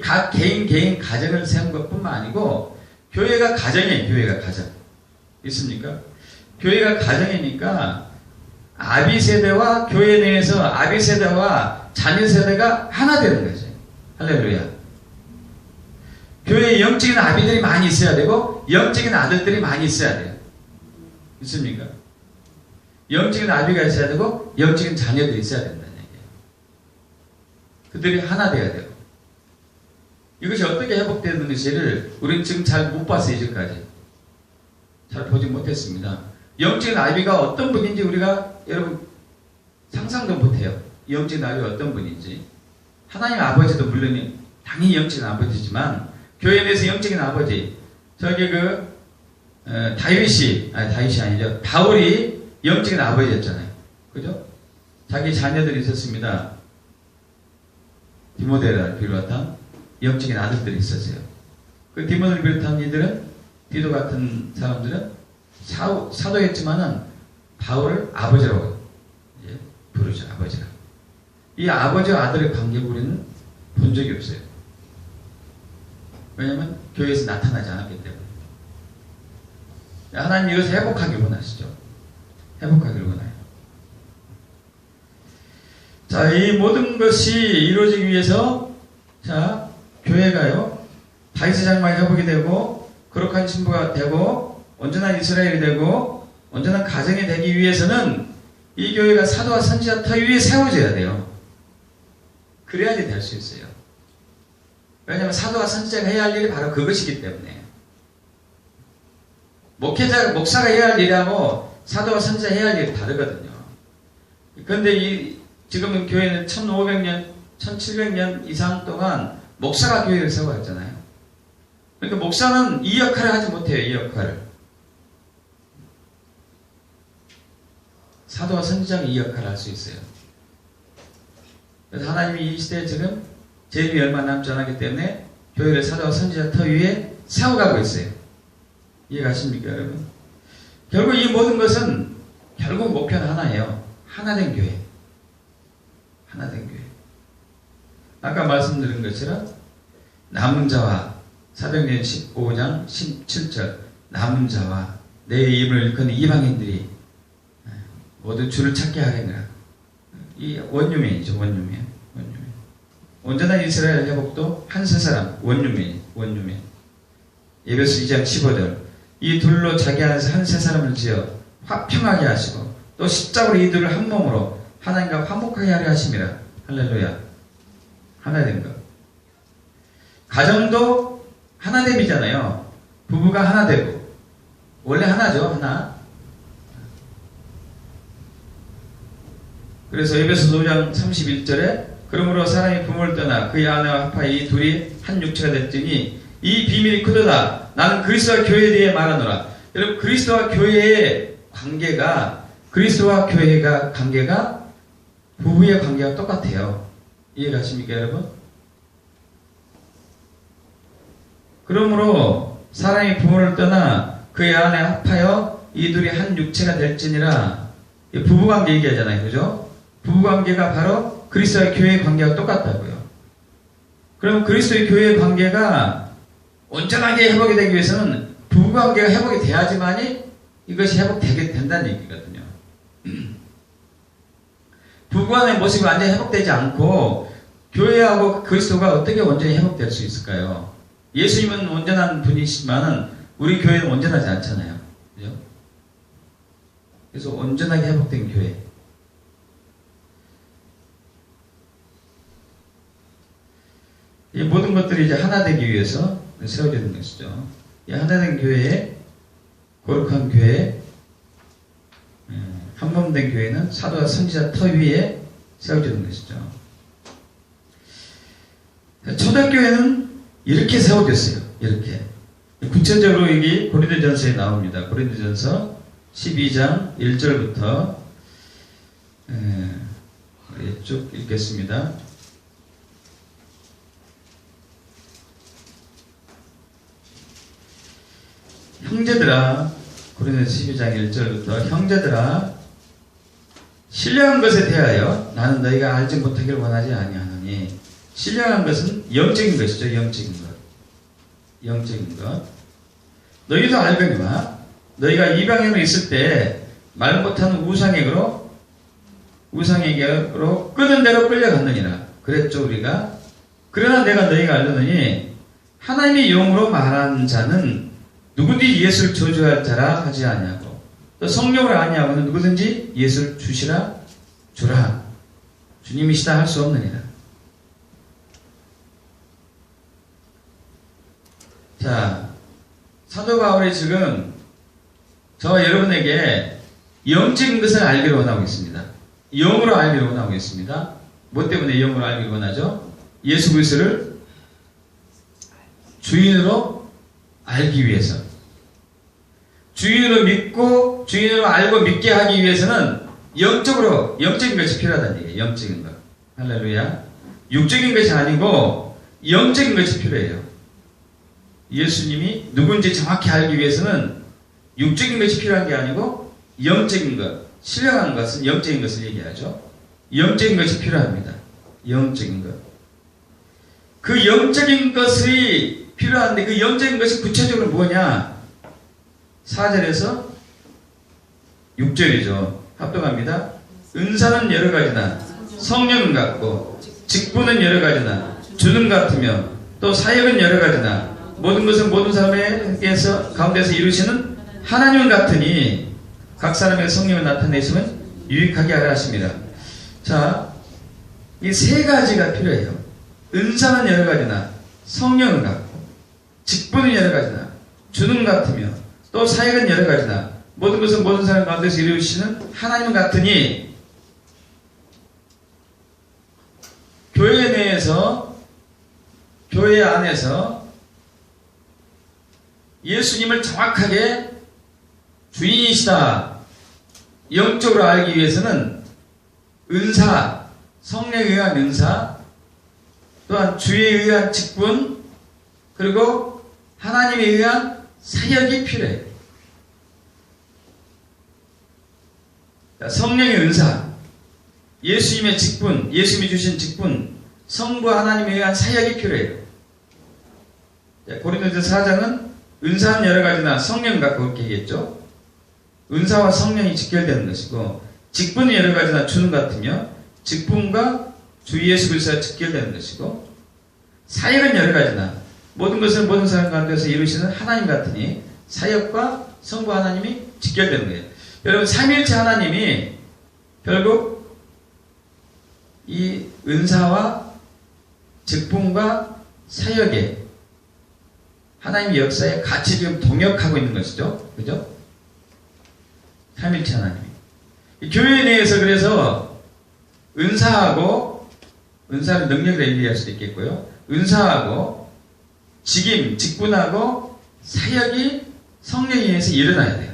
각 개인 가정을 세운 것뿐만 아니고, 교회가 가정이에요. 교회가 가정. 있습니까? 교회가 가정이니까 아비 세대와 교회 내에서 아비 세대와 자녀 세대가 하나 되는 거죠. 할렐루야. 교회에 영적인 아비들이 많이 있어야 되고 영적인 아들들이 많이 있어야 돼요. 있습니까? 영적인 아비가 있어야 되고 영적인 자녀들이 있어야 된다는 얘기예요. 그들이 하나 돼야 돼요. 이것이 어떻게 회복되는지를 우리는 지금 잘 못 봤어요. 이제까지 잘 보지 못했습니다. 영적인 아비가 어떤 분인지 우리가 여러분 상상도 못해요. 영적인 아비가 어떤 분인지. 하나님 아버지도 물론 당연히 영적인 아버지지만 교회에 대해서 영적인 아버지, 저기 다윗이 아니죠. 바울이 영적인 아버지였잖아요. 그죠? 자기 자녀들이 있었습니다. 디모데를 비롯한 영적인 아들들이 있었어요. 그 디모데를 비롯한 이들은, 디도 같은 사람들은 사도였지만은 바울을 아버지라고 부르죠. 아버지라. 이 아버지와 아들의 관계를 우리는 본 적이 없어요. 왜냐하면 교회에서 나타나지 않았기 때문에. 하나님 이것을 회복하기 원하시죠. 회복하기를 원해요. 자, 이 모든 것이 이루어지기 위해서 자, 교회가요, 다윗의 장막이 회복이 되고 거룩한 신부가 되고 온전한 이스라엘이 되고 온전한 가정이 되기 위해서는 이 교회가 사도와 선지자 터 위에 세워져야 돼요. 그래야지 될 수 있어요. 왜냐하면 사도와 선지자가 해야 할 일이 바로 그것이기 때문에. 목사가 해야 할 일하고 사도와 선지자 해야 할 일이 다르거든요. 그런데 지금은 교회는 1500년, 1700년 이상 동안 목사가 교회를 세워왔잖아요. 그러니까 목사는 이 역할을 하지 못해요. 이 역할을. 사도와 선지자가 이 역할을 할 수 있어요. 그래서 하나님이 이 시대에 지금 재림이 얼마 남지 않았기 때문에 교회를 사도와 선지자 터 위에 세워가고 있어요. 이해가십니까, 여러분? 결국 이 모든 것은 결국 목표는 하나예요. 하나된 교회. 하나된 교회. 아까 말씀드린 것처럼 남은 자와 사도행전 15장 17절 남은 자와 내 이름을 일컫는 이방인들이 모두 주를 찾게 하려니라. 이 원유맨이죠. 원유맨. 온전한 이스라엘 회복도 한 세 사람 원유맨. 에베소 2장 15절 이 둘로 자기 안에서 한 세 사람을 지어 화평하게 하시고 또 십자가로 이들을 한 몸으로 하나님과 화목하게 하려 하심이라. 할렐루야. 하나된 것. 가정도 하나됨이잖아요. 부부가 하나되고 원래 하나죠. 하나. 그래서 에베소 5장 31절에 그러므로 사람이 부모를 떠나 그의 아내와 합하여 이 둘이 한 육체가 됐더니 이 비밀이 크도다. 나는 그리스도와 교회에 대해 말하노라. 여러분 그리스도와 교회의 관계가 부부의 관계가 똑같아요. 이해가십니까 여러분? 그러므로 사람이 부모를 떠나 그의 아내 합하여 이 둘이 한 육체가 될지니라. 부부관계 얘기하잖아요. 그죠? 부부관계가 바로 그리스도와 교회의 관계가 똑같다고요. 그럼 그리스도의 교회의 관계가 온전하게 회복이 되기 위해서는 부부관계가 회복이 돼야지만이 이것이 회복되게 된다는 얘기거든요. 부부간의 모습이 완전히 회복되지 않고 교회하고 그리스도가 어떻게 온전히 회복될 수 있을까요? 예수님은 온전한 분이시지만 우리 교회는 온전하지 않잖아요. 그죠? 그래서 온전하게 회복된 교회. 이 모든 것들이 이제 하나 되기 위해서 세워지는 것이죠. 이 하나된 교회에, 거룩한 교회, 한몸된 교회는 사도와 선지자 터 위에 세워지는 것이죠. 초대교회는 이렇게 세워졌어요. 이렇게. 구체적으로 여기 고린도전서에 나옵니다. 고린도전서 12장 1절부터 쭉 읽겠습니다. 형제들아, 고린도전서 12장 1절부터 형제들아, 신령한 것에 대하여 나는 너희가 알지 못하기를 원하지 아니하노니. 신령한 것은 영적인 것이죠. 영적인 것. 너희도 알거니와 너희가 이방인으로 있을 때 말 못하는 우상에게로 끄는 대로 끌려갔느니라. 그랬죠 우리가. 그러나 내가 너희가 알려느니 하나님의 영으로 말하는 자는 누구든지 예수를 저주할 자라 하지 아니하고 또 성령으로 아니하고는 누구든지 예수를 주시라 주라 주님이시다 할 수 없느니라. 자, 사도 바울이 지금 저와 여러분에게 영적인 것을 알기를 원하고 있습니다. 영으로 알기를 원하고 있습니다. 뭐 때문에 영으로 알기를 원하죠? 예수 그리스도를 주인으로 알기 위해서. 주인으로 믿고 주인으로 알고 믿게 하기 위해서는 영적인 것이 필요하다는 얘기예요. 영적인 것. 할렐루야. 육적인 것이 아니고 영적인 것이 필요해요. 예수님이 누군지 정확히 알기 위해서는 육적인 것이 필요한 게 아니고 영적인 것, 신령한 것은 영적인 것을 얘기하죠. 영적인 것이 필요합니다. 영적인 것. 그 영적인 것이 필요한데 그 영적인 것이 구체적으로 뭐냐? 4절에서 6절이죠. 합독합니다. 은사는 여러 가지나 성령은 같고 직분은 여러 가지나 주는 같으며 또 사역은 여러 가지나 모든 것은 모든 사람에게서 가운데서 이루시는 하나님은 같으니 각 사람의 성령을 나타내시면 유익하게 하라 하십니다. 자, 이 세 가지가 필요해요. 은사는 여러 가지나 성령은 같고 직분은 여러 가지나 주는 같으며 또 사역은 여러 가지나 모든 것은 모든 사람 가운데서 이루시는 하나님은 같으니 교회 내에서 교회 안에서 예수님을 정확하게 주인이시다 영적으로 알기 위해서는 은사, 성령에 의한 은사, 또한 주에 의한 직분, 그리고 하나님에 의한 사역이 필요해요. 성령의 은사, 예수님의 직분, 예수님이 주신 직분, 성부 하나님에 의한 사역이 필요해요. 고린도서 4장은 은사는 여러 가지나 성령 갖고 그렇게 얘기했죠. 은사와 성령이 직결되는 것이고 직분은 여러 가지나 주는 같으며 직분과 주 예수 그리스도가 직결되는 것이고 사역은 여러 가지나 모든 것을 모든 사람 가운데서 이루시는 하나님 같으니 사역과 성부 하나님이 직결되는 거예요. 여러분 삼위일체 하나님이 결국 이 은사와 직분과 사역에 하나님의 역사에 같이 지금 동역하고 있는 것이죠. 그죠? 삼위일체 하나님이. 교회 내에서 그래서 은사하고 은사를 능력으로 얘기할 수도 있겠고요. 은사하고 직임, 직분하고 사역이 성령에 의해서 일어나야 돼요.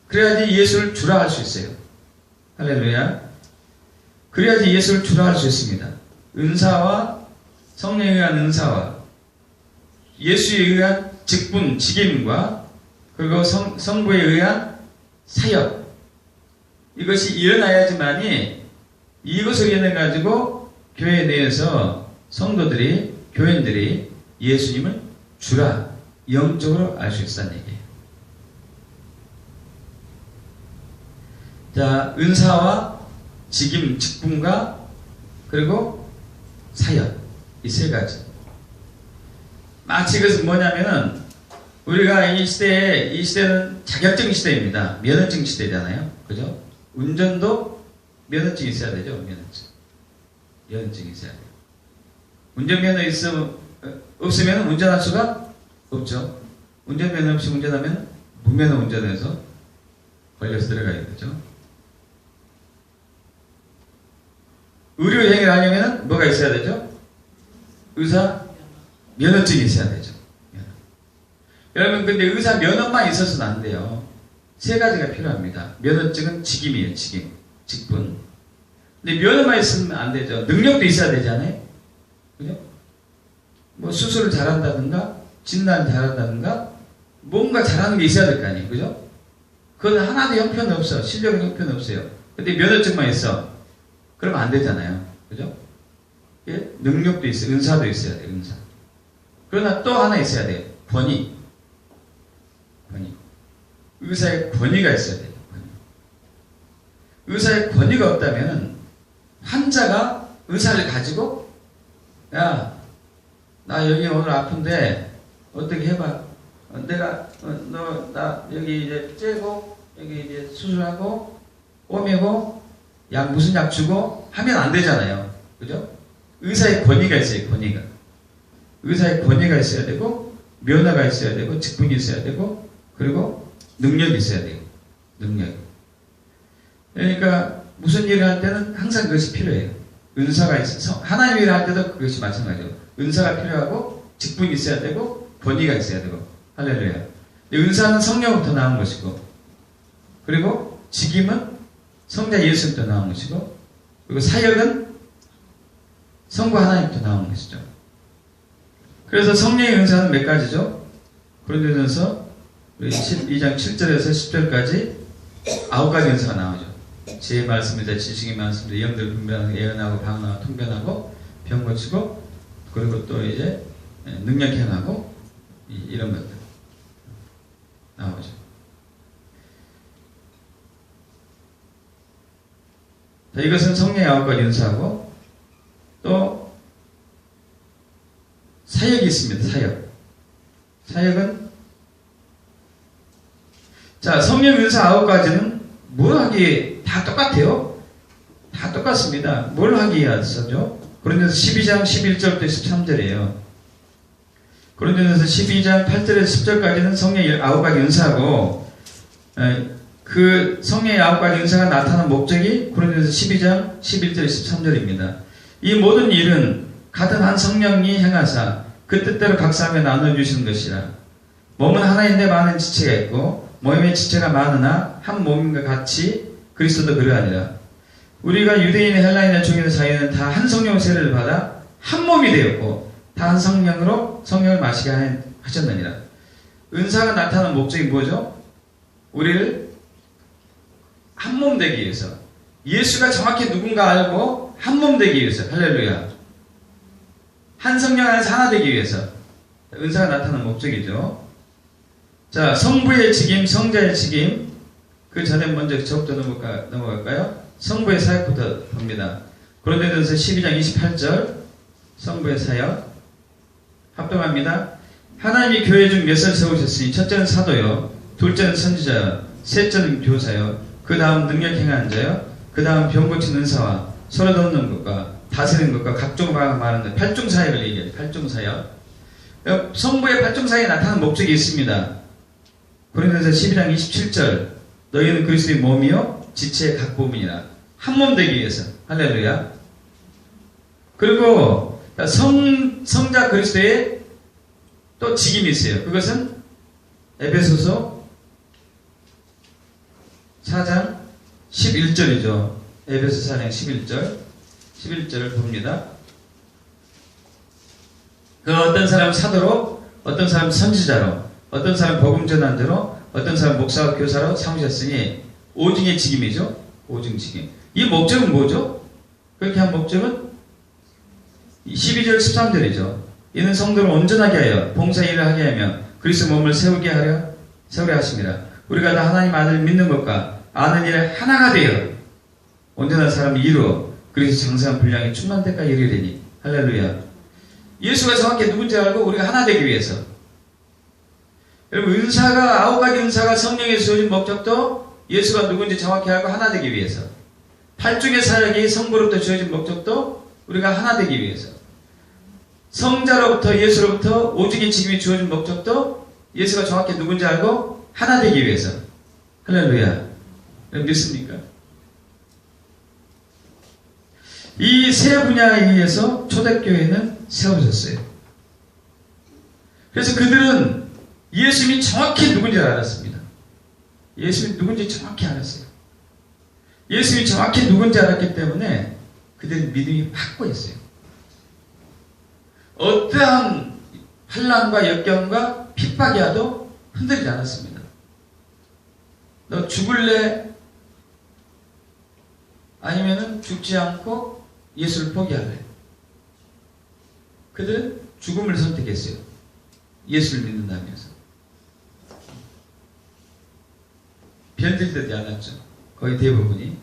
그래야지 예수를 주라 할 수 있어요. 할렐루야. 그래야지 예수를 주라 할 수 있습니다. 은사와 성령에 의한 은사와 예수에 의한 직분, 직임과 그리고 성부에 의한 사역 이것이 일어나야지만이 이것을 인해 가지고 교회 내에서 성도들이 교인들이 예수님을 주라 영적으로 알 수 있다는 얘기예요. 자, 은사와 직임, 직분과 그리고 사역 이 세 가지. 마치 이것은 뭐냐면은 우리가 이 시대는 자격증 시대입니다. 면허증 시대잖아요. 그죠? 운전도 면허증이 있어야 되죠. 면허증이 있어야 돼요. 운전면허 없으면 운전할 수가 없죠. 운전면허 없이 운전하면 무면허 운전해서 걸려서 들어가야 되죠. 의료행위를 하려면 뭐가 있어야 되죠? 의사 면허증이 있어야 되죠. 여러분 근데 의사 면허만 있어서는 안 돼요. 세 가지가 필요합니다. 면허증은 직임이에요. 직임, 직분. 근데 면허만 있으면 안 되죠. 능력도 있어야 되잖아요. 그죠? 뭐 수술을 잘한다든가 진단 잘한다든가 뭔가 잘하는 게 있어야 될 거 아니에요. 그죠? 그건 하나도 형편 없어. 실력은 형편 없어요. 근데 면허증만 있어. 그러면 안 되잖아요. 그죠? 예? 능력도 있어요. 은사도 있어야 돼요. 은사. 그러나 또 하나 있어야 돼요. 권위. 의사의 권위가 있어야 돼요. 의사의 권위가 없다면 환자가 의사를 가지고 야, 나 여기 오늘 아픈데 어떻게 해봐. 내가 나 여기 이제 째고 여기 이제 수술하고 꼬매고 약 무슨 약 주고 하면 안 되잖아요. 그죠? 의사의 권위가 있어요. 권위가. 의사의 권위가 있어야 되고 면허가 있어야 되고 직분이 있어야 되고 그리고 능력이 있어야 돼요. 능력. 그러니까 무슨 일을 할 때는 항상 그것이 필요해요. 은사가 있어서 하나님 일을 할 때도 그것이 마찬가지죠. 은사가 필요하고 직분이 있어야 되고 권위가 있어야 되고 할렐루야. 은사는 성령부터 나온 것이고 그리고 직임은 성자 예수부터 나온 것이고 그리고 사역은 성부 하나님부터 나온 것이죠. 그래서 성령의 은사는 몇 가지죠? 고린도전서 2장 7절에서 10절까지 9가지 은사가 나오죠. 지혜의 말씀이다, 지식의 말씀이다, 영들 분별하고 예언하고 방언하고 통변하고 병 고치고 그리고 또 이제 능력 행하고 이런 것들 나오죠. 자, 이것은 성령의 아홉 가지 은사하고 또 사역이 있습니다. 사역은 자, 성령 은사 아홉 가지는 뭘 하기에 다 똑같아요. 다 똑같습니다. 뭘 하기에 하죠? 고린도서 12장 11절부터 13절이에요. 고린도서 12장 8절에서 10절까지는 성령의 아홉 가지 은사하고 그 성령의 아홉 가지 은사가 나타나는 목적이 고린도서 12장 11절 13절입니다. 이 모든 일은 같은 한 성령이 행하사 그 뜻대로 각 사람에 나눠주시는 것이라. 몸은 하나인데 많은 지체가 있고 몸의 지체가 많으나 한 몸과 같이 그리스도도 그러하니라. 우리가 유대인의 헬라인의 종인의 자유는 다 한 성령 세례를 받아 한 몸이 되었고 다 한 성령으로 성령을 마시게 하셨느니라. 은사가 나타나는 목적이 뭐죠? 우리를 한 몸 되기 위해서, 예수가 정확히 누군가 알고 한 몸 되기 위해서, 할렐루야. 한 성령 안에서 하나 되기 위해서 은사가 나타나는 목적이죠. 자, 성부의 직임, 성자의 직임. 그 전에 먼저 저부터 넘어갈까요? 성부의 사역부터 봅니다. 고린도전서 12장 28절 성부의 사역 합동합니다. 하나님이 교회 중 몇을 세우셨으니 첫째는 사도요, 둘째는 선지자요, 셋째는 교사요, 그 다음 능력 행하는 자요, 그 다음 병 고치는 은사와 서로 돕는 것과 다스리는 것과 각종 방언 말하는 것, 팔중 사역을 얘기해요. 팔중 사역. 성부의 팔중 사역에 나타나는 목적이 있습니다. 고린도전서 12장 27절 너희는 그리스도의 몸이요 지체의 각 부분이라. 한 몸 되기 위해서. 할렐루야. 그리고 성자 그리스도의 또 직임이 있어요. 그것은 에베소서 4장 11절이죠. 에베소 4장 11절을 봅니다. 그 어떤 사람은 사도로, 어떤 사람은 선지자로, 어떤 사람은 복음 전환자로, 어떤 사람은 목사와 교사로 삼으셨으니 오중의 직임이죠. 오중 직임. 이 목적은 뭐죠? 그렇게 한 목적은 12절 13절이죠. 이는 성도를 온전하게 하여 봉사 일을 하게 하며 그리스도 몸을 세우려 하십니다. 우리가 다 하나님 아들을 믿는 것과 아는 일에 하나가 되어 온전한 사람을 이루어 그리스도 장성한 분량이 충만 때까지 이르리니. 할렐루야. 예수가 정확히 누군지 알고 우리가 하나 되기 위해서. 여러분, 은사가 아홉 가지 은사가 성령에서 주어진 목적도 예수가 누군지 정확히 알고 하나 되기 위해서. 팔중의 사역이 성부로부터 주어진 목적도 우리가 하나 되기 위해서. 성자로부터 예수로부터 오중의 직임이 주어진 목적도 예수가 정확히 누군지 알고 하나 되기 위해서. 할렐루야. 믿습니까? 이 세 분야에 의해서 초대교회는 세워졌어요. 그래서 그들은 예수님이 정확히 누군지 알았습니다. 예수님이 누군지 정확히 알았어요. 예수님이 정확히 누군지 알았기 때문에 그들의 믿음이 확고했어요. 어떠한 환난과 역경과 핍박이 와도 흔들리지 않았습니다. 너 죽을래? 아니면은 죽지 않고 예수를 포기할래? 그들은 죽음을 선택했어요. 예수를 믿는다면서. 변질되지 않았죠. 거의 대부분이.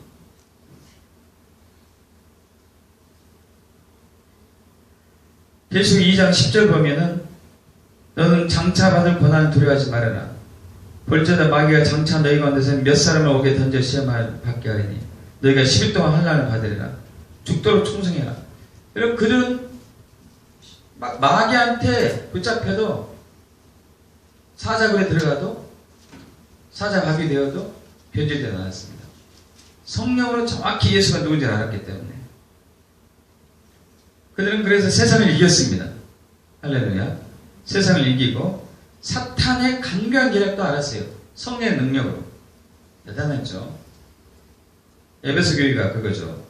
계시록 2장 10절 보면은 너는 장차 받을 고난을 두려워하지 말아라. 볼지어다 마귀가 장차 너희 가운데서 몇 사람을 오게 던져 시험을 받게 하리니 너희가 10일 동안 환난을 받으리라. 죽도록 충성해라. 여러분, 그들은 마귀한테 붙잡혀도 사자굴에 들어가도 사자갑이 되어도 변질되지 않았습니다. 성령으로 정확히 예수가 누군지 알았기 때문에. 그들은 그래서 세상을 이겼습니다. 할렐루야. 세상을 이기고 사탄의 간교한 계략도 알았어요. 성령의 능력으로. 대단했죠. 에베소 교회가 그거죠.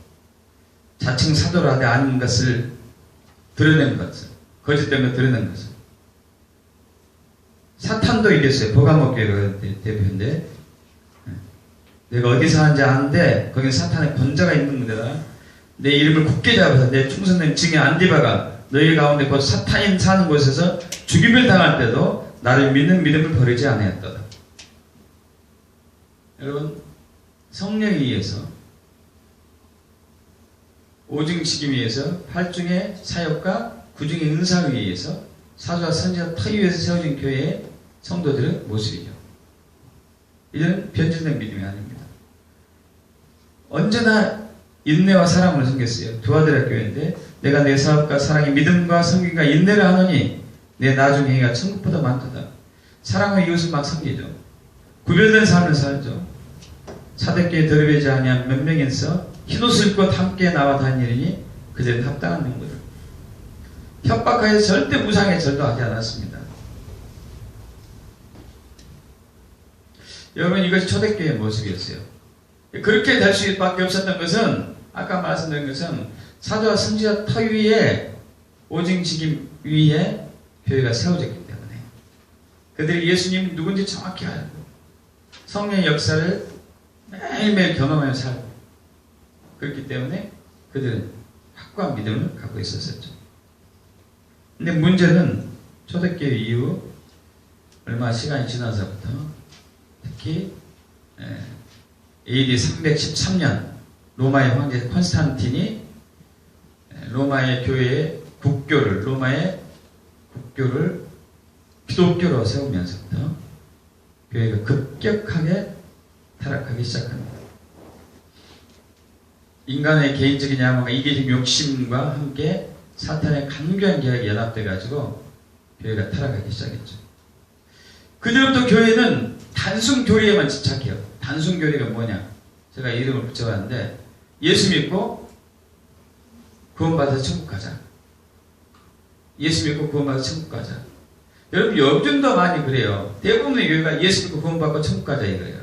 자칭 사도라 하되 아닌 것을 드러낸 것을, 거짓된 걸 드러낸 것을. 사탄도 이겼어요. 버가모 교회가 대표인데 내가 어디 사는지 아는데 거기는 사탄의 권자가 있는 데다 내 이름을 굳게 잡아서 내 충성된 증인 안디바가 너희 가운데 곧 사탄이 사는 곳에서 죽임을 당할 때도 나를 믿는 믿음을 버리지 않았다. 여러분, 성령에 의해서 오중지기 위해서 8중의 사역과 9중의 은사를 위해서 사도와 선지자 터위 위해서 세워진 교회의 성도들의 모습이죠. 이는 변질된 믿음이 아닙니다. 언제나 인내와 사랑을 섬겼어요. 두아드라 교회인데 내가 내 사업과 사랑의 믿음과 섬김과 인내를 하노니 내 나중 행위가 천국보다 많도다. 사랑과 이웃을 막 섬기죠. 구별된 삶을 살죠. 사대교에 들어뵈지 아니한 몇 명이서 흰옷을 입고 함께 나와 다니니 그들은 합당한 명분을 협박하여서 절대 무상에 절도하지 않았습니다. 여러분, 이것이 초대교회의 모습이었어요. 그렇게 될 수밖에 없었던 것은 아까 말씀드린 것은 사도와 선지자 터 위에 오중지기 위에 교회가 세워졌기 때문에 그들이 예수님이 누군지 정확히 알고 성령의 역사를 매일매일 경험하며 살고 그렇기 때문에 그들은 확고한 믿음을 갖고 있었었죠. 근데 문제는 초대교회 이후 얼마 시간이 지나서부터 특히 AD 313년 로마의 황제 콘스탄틴이 로마의 교회의 국교를 기독교로 세우면서부터 교회가 급격하게 타락하기 시작합니다. 인간의 개인적인 야망과 이기적 욕심과 함께 사탄의 간교한 계약이 연합돼 가지고 교회가 타락하기 시작했죠. 그때부터 교회는 단순 교리에만 집착해요. 단순 교리가 뭐냐? 제가 이름을 붙여봤는데 예수 믿고 구원받아서 천국 가자. 예수 믿고 구원받아서 천국 가자. 여러분, 요즘도 많이 그래요. 대부분의 교회가 예수 믿고 구원받고 천국 가자 이거예요.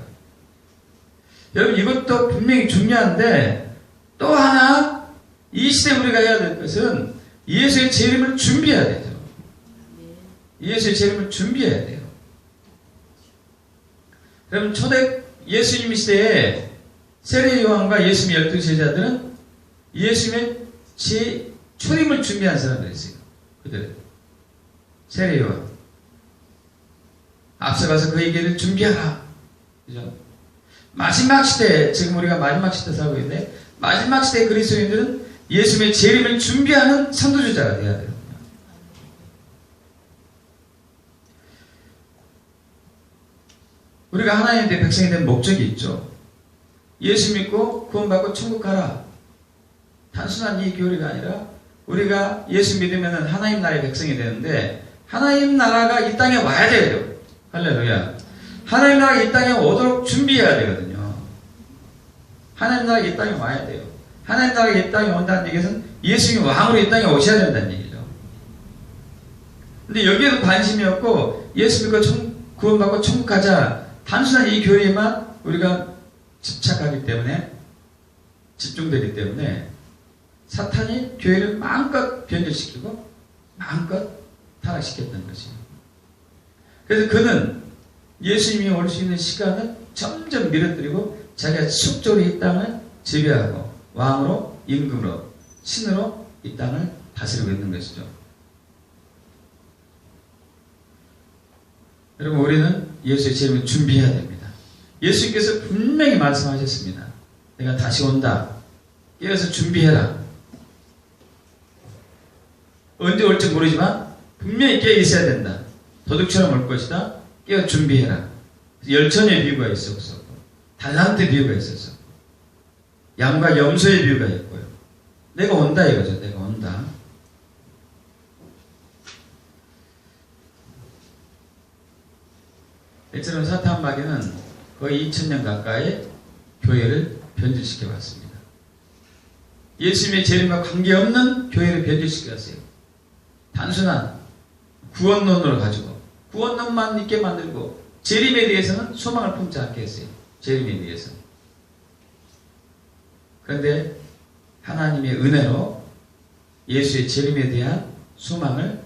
여러분, 이것도 분명히 중요한데 또 하나 이 시대에 우리가 해야 될 것은 예수의 재림을 준비해야 되죠. 예수의 재림을 준비해야 돼요. 여러분, 초대 예수님 시대에 세례 요한과 예수님의 12 제자들은 예수님의 초림을 준비한 사람들이었어요. 그들은 세례 요한 앞서가서 그 얘기를 준비하라. 그죠? 마지막 시대, 지금 우리가 마지막 시대 살고 있는데 마지막 시대 그리스도인들은 예수님의 재림을 준비하는 선도주자가 되어야 돼요. 우리가 하나님의 백성이 된 목적이 있죠. 예수 믿고 구원받고 천국 가라. 단순한 이 교리가 아니라 우리가 예수 믿으면 하나님 나라의 백성이 되는데 하나님 나라가 이 땅에 와야 돼요. 할렐루야. 하나님 나라가 이 땅에 오도록 준비해야 되거든요. 하나님 나라가 이 땅에 와야 돼요. 하나님 나라가 이 땅에 온다는 얘기는 예수님이 왕으로 이 땅에 오셔야 된다는 얘기죠. 근데 여기에도 관심이 없고 예수 믿고 구원받고 천국 가자. 단순한 이 교리에만 우리가 집착하기 때문에 집중되기 때문에 사탄이 교회를 마음껏 변질시키고 마음껏 타락시켰던 것이에요. 그래서 그는 예수님이 올 수 있는 시간을 점점 미뤄뜨리고 자기가 숙적으로 이 땅을 지배하고 왕으로, 임금으로, 신으로 이 땅을 다스리고 있는 것이죠. 여러분, 우리는 예수의 재림을 준비해야 됩니다. 예수님께서 분명히 말씀하셨습니다. 내가 다시 온다. 깨어서 준비해라. 언제 올지 모르지만 분명히 깨어 있어야 된다. 도둑처럼 올 것이다. 깨어 준비해라. 열천의 비유가 있었고 달란트 비유가 있었어. 양과 염소의 비유가 있고요. 내가 온다 이거죠. 내가 온다. 이처럼 사탄 마귀는 거의 2000년 가까이 교회를 변질시켜 왔습니다. 예수님의 재림과 관계없는 교회를 변질시켰어요. 단순한 구원론으로 가지고 구원론만 있게 만들고 재림에 대해서는 소망을 품지 않게 했어요. 재림에 대해서. 그런데 하나님의 은혜로 예수의 재림에 대한 소망을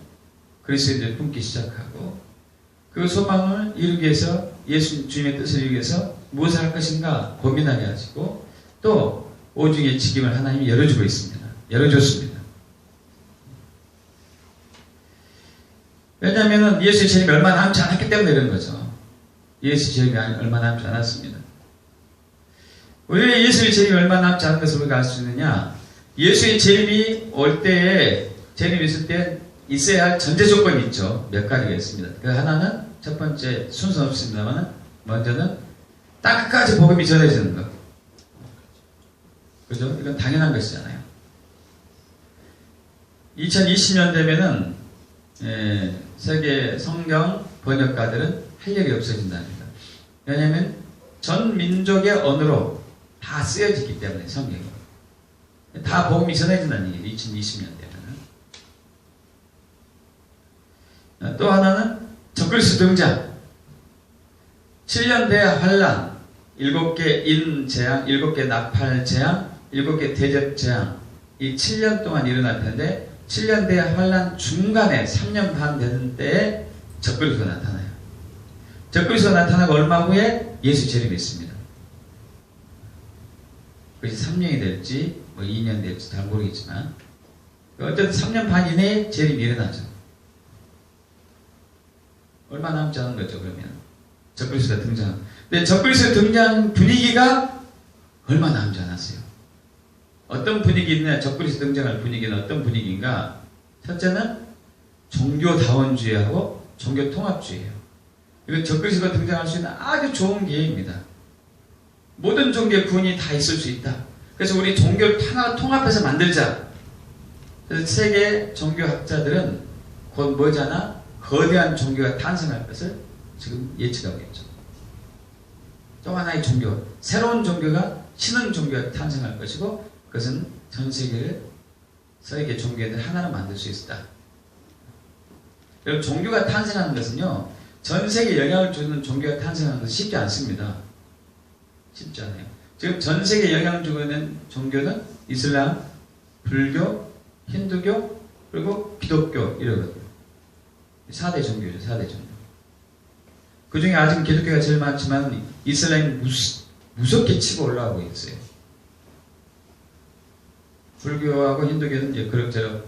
그리스도인들이 품기 시작하고 그 소망을 이루기 위해서 예수 주님의 뜻을 이루기 위해서 무엇을 할 것인가 고민하게 하시고 또 오중의 직임을 하나님이 열어주고 있습니다. 열어줬습니다. 왜냐하면 예수의 재림이 얼마 남지 않았기 때문에 이런 거죠. 예수의 재림이 얼마 남지 않았습니다. 왜 예수의 재림이 얼마 남지 않은 것을 우리가 알 수 있느냐? 예수의 재림이 올 때에, 재림이 있을 때 있어야 할 전제 조건이 있죠. 몇 가지가 있습니다. 그 하나는, 첫 번째, 순서는 없습니다만, 먼저는 땅끝까지 복음이 전해지는 것. 그죠? 이건 당연한 것이잖아요. 2020년 되면은, 세계 성경 번역가들은 할 일이 없어진답니다. 왜냐하면 전 민족의 언어로 다 쓰여지기 때문에 성경이. 다 복음이 전해진다는 얘기예요. 2020년 되면은. 또 하나는 적그리스도 등장. 7년 대의 환란, 7개 인재앙, 7개 나팔재앙, 7개 대접재앙. 이 7년 동안 일어날 텐데 7년 대의 환란 중간에 3년 반 되는 때에 적그리스도가 나타나요. 적그리스도가 나타나고 얼마 후에 예수 재림이 있습니다. 그것이 3년이 될지 뭐 2년 될지 잘 모르겠지만 어쨌든 3년 반 이내에 재림이 일어나죠. 얼마 남지 않은 거죠. 그러면 적그리스도가 등장. 근데 적그리스도 등장 분위기가 얼마 남지 않았어요. 어떤 분위기냐, 적그리스도 등장할 분위기는 어떤 분위기인가? 첫째는 종교다원주의하고 종교통합주의예요. 이건 적그리스도가 등장할 수 있는 아주 좋은 기회입니다. 모든 종교의 구원이 다 있을 수 있다. 그래서 우리 종교를 하나 통합해서 만들자. 그래서 세계 종교학자들은 곧 머지않아 거대한 종교가 탄생할 것을 지금 예측하고 있죠. 또 하나의 종교, 새로운 종교가 신흥 종교가 탄생할 것이고 그것은 전 세계를 세계 종교들 하나로 만들 수 있다. 여러분, 종교가 탄생하는 것은요, 전 세계에 영향을 주는 종교가 탄생하는 것은 쉽지 않습니다. 쉽지 않아요. 지금 전 세계에 영향을 주고 있는 종교는 이슬람, 불교, 힌두교, 그리고 기독교 이러거든요. 4대 종교죠. 4대 종교. 그 중에 아직 기독교가 제일 많지만 이슬람이 무섭게 치고 올라가고 있어요. 불교하고 힌두교는 이제 그럭저럭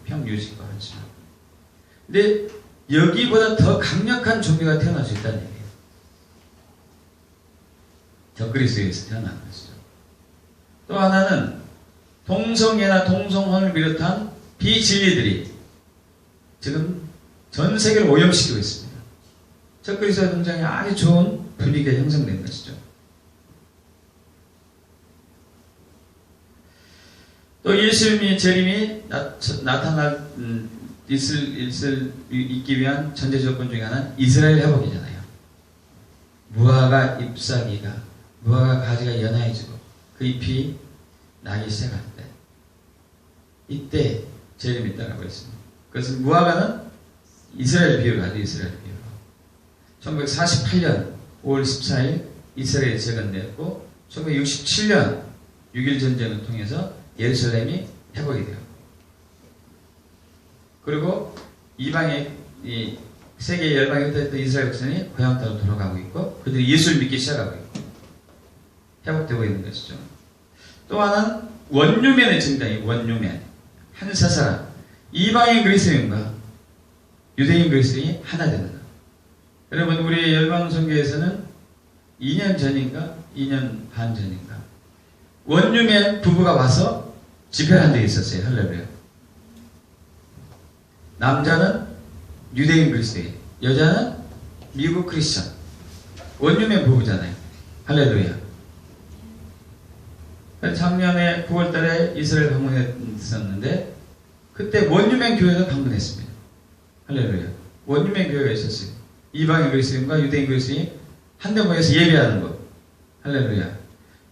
평유지가 하지만. 근데 여기보다 더 강력한 종교가 태어날 수 있다는 얘기예요. 적그리스도에서 태어난 것이죠. 또 하나는 동성애나 동성혼을 비롯한 비진리들이 지금 전 세계를 오염시키고 있습니다. 적그리스도 등장에 아주 좋은 분위기가 형성된 것이죠. 또 예수님의 재림이 나타날 있기 위한 전제 조건 중에 하나는 이스라엘 회복이잖아요. 무화과 잎사귀가, 무화과 가지가 연하해지고 그 잎이 나기 시작할 때, 이때 재림이 있다고 했습니다. 그것은 무화과는 이스라엘 비유를 하죠. 이스라엘 비유로. 1948년 5월 14일 이스라엘이 재건되었고 1967년 6.1 전쟁을 통해서 예루살렘이 회복이 돼요. 그리고 이방의 세계 열방에 흩어졌던 이스라엘 백성이 고향 땅으로 돌아가고 있고 그들이 예수를 믿기 시작하고 있고 회복되고 있는 것이죠. 또 하나는 원유맨의 증당이에요. 원유맨. 한 세 사람. 이방인 그리스도인과 유대인 그리스도인이 하나 되는 것. 여러분, 우리 열방선교에서는 2년 전인가 2년 반 전인가 원유맨 부부가 와서 집회를 한 적이 있었어요. 할렐루야. 남자는 유대인 그리스도인, 여자는 미국 크리스천. 원유맨 부부잖아요. 할렐루야. 작년에 9월달에 이스라엘 방문했었는데 그때 원유맨 교회가 방문했습니다. 할렐루야. 원유맨 교회가 있었어요. 이방인 그리스도인과 유대인 그리스도인이 한데 모여서 예배하는 것. 할렐루야.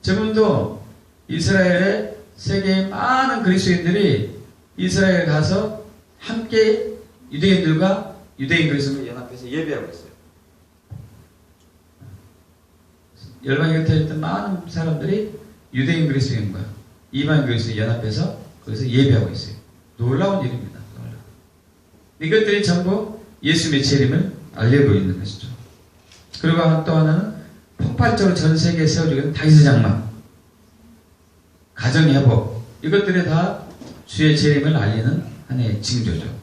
지금도 이스라엘의 세계의 많은 그리스도인들이 이스라엘 가서 함께 유대인들과 유대인 그리스도인과 연합해서 예배하고 있어요. 열방에 흩어졌던 많은 사람들이 유대인 그리스도인과 이방인 그리스도인 연합해서 거기서 예배하고 있어요. 놀라운 일입니다. 놀라운. 이것들이 전부 예수님의 재림을 알리고 있는 것이죠. 그리고 또 하나는 폭발적으로 전 세계에 세워지고 있는 다윗의 장막, 가정의 회복, 이것들이 다 주의 재림을 알리는 하나의 징조죠.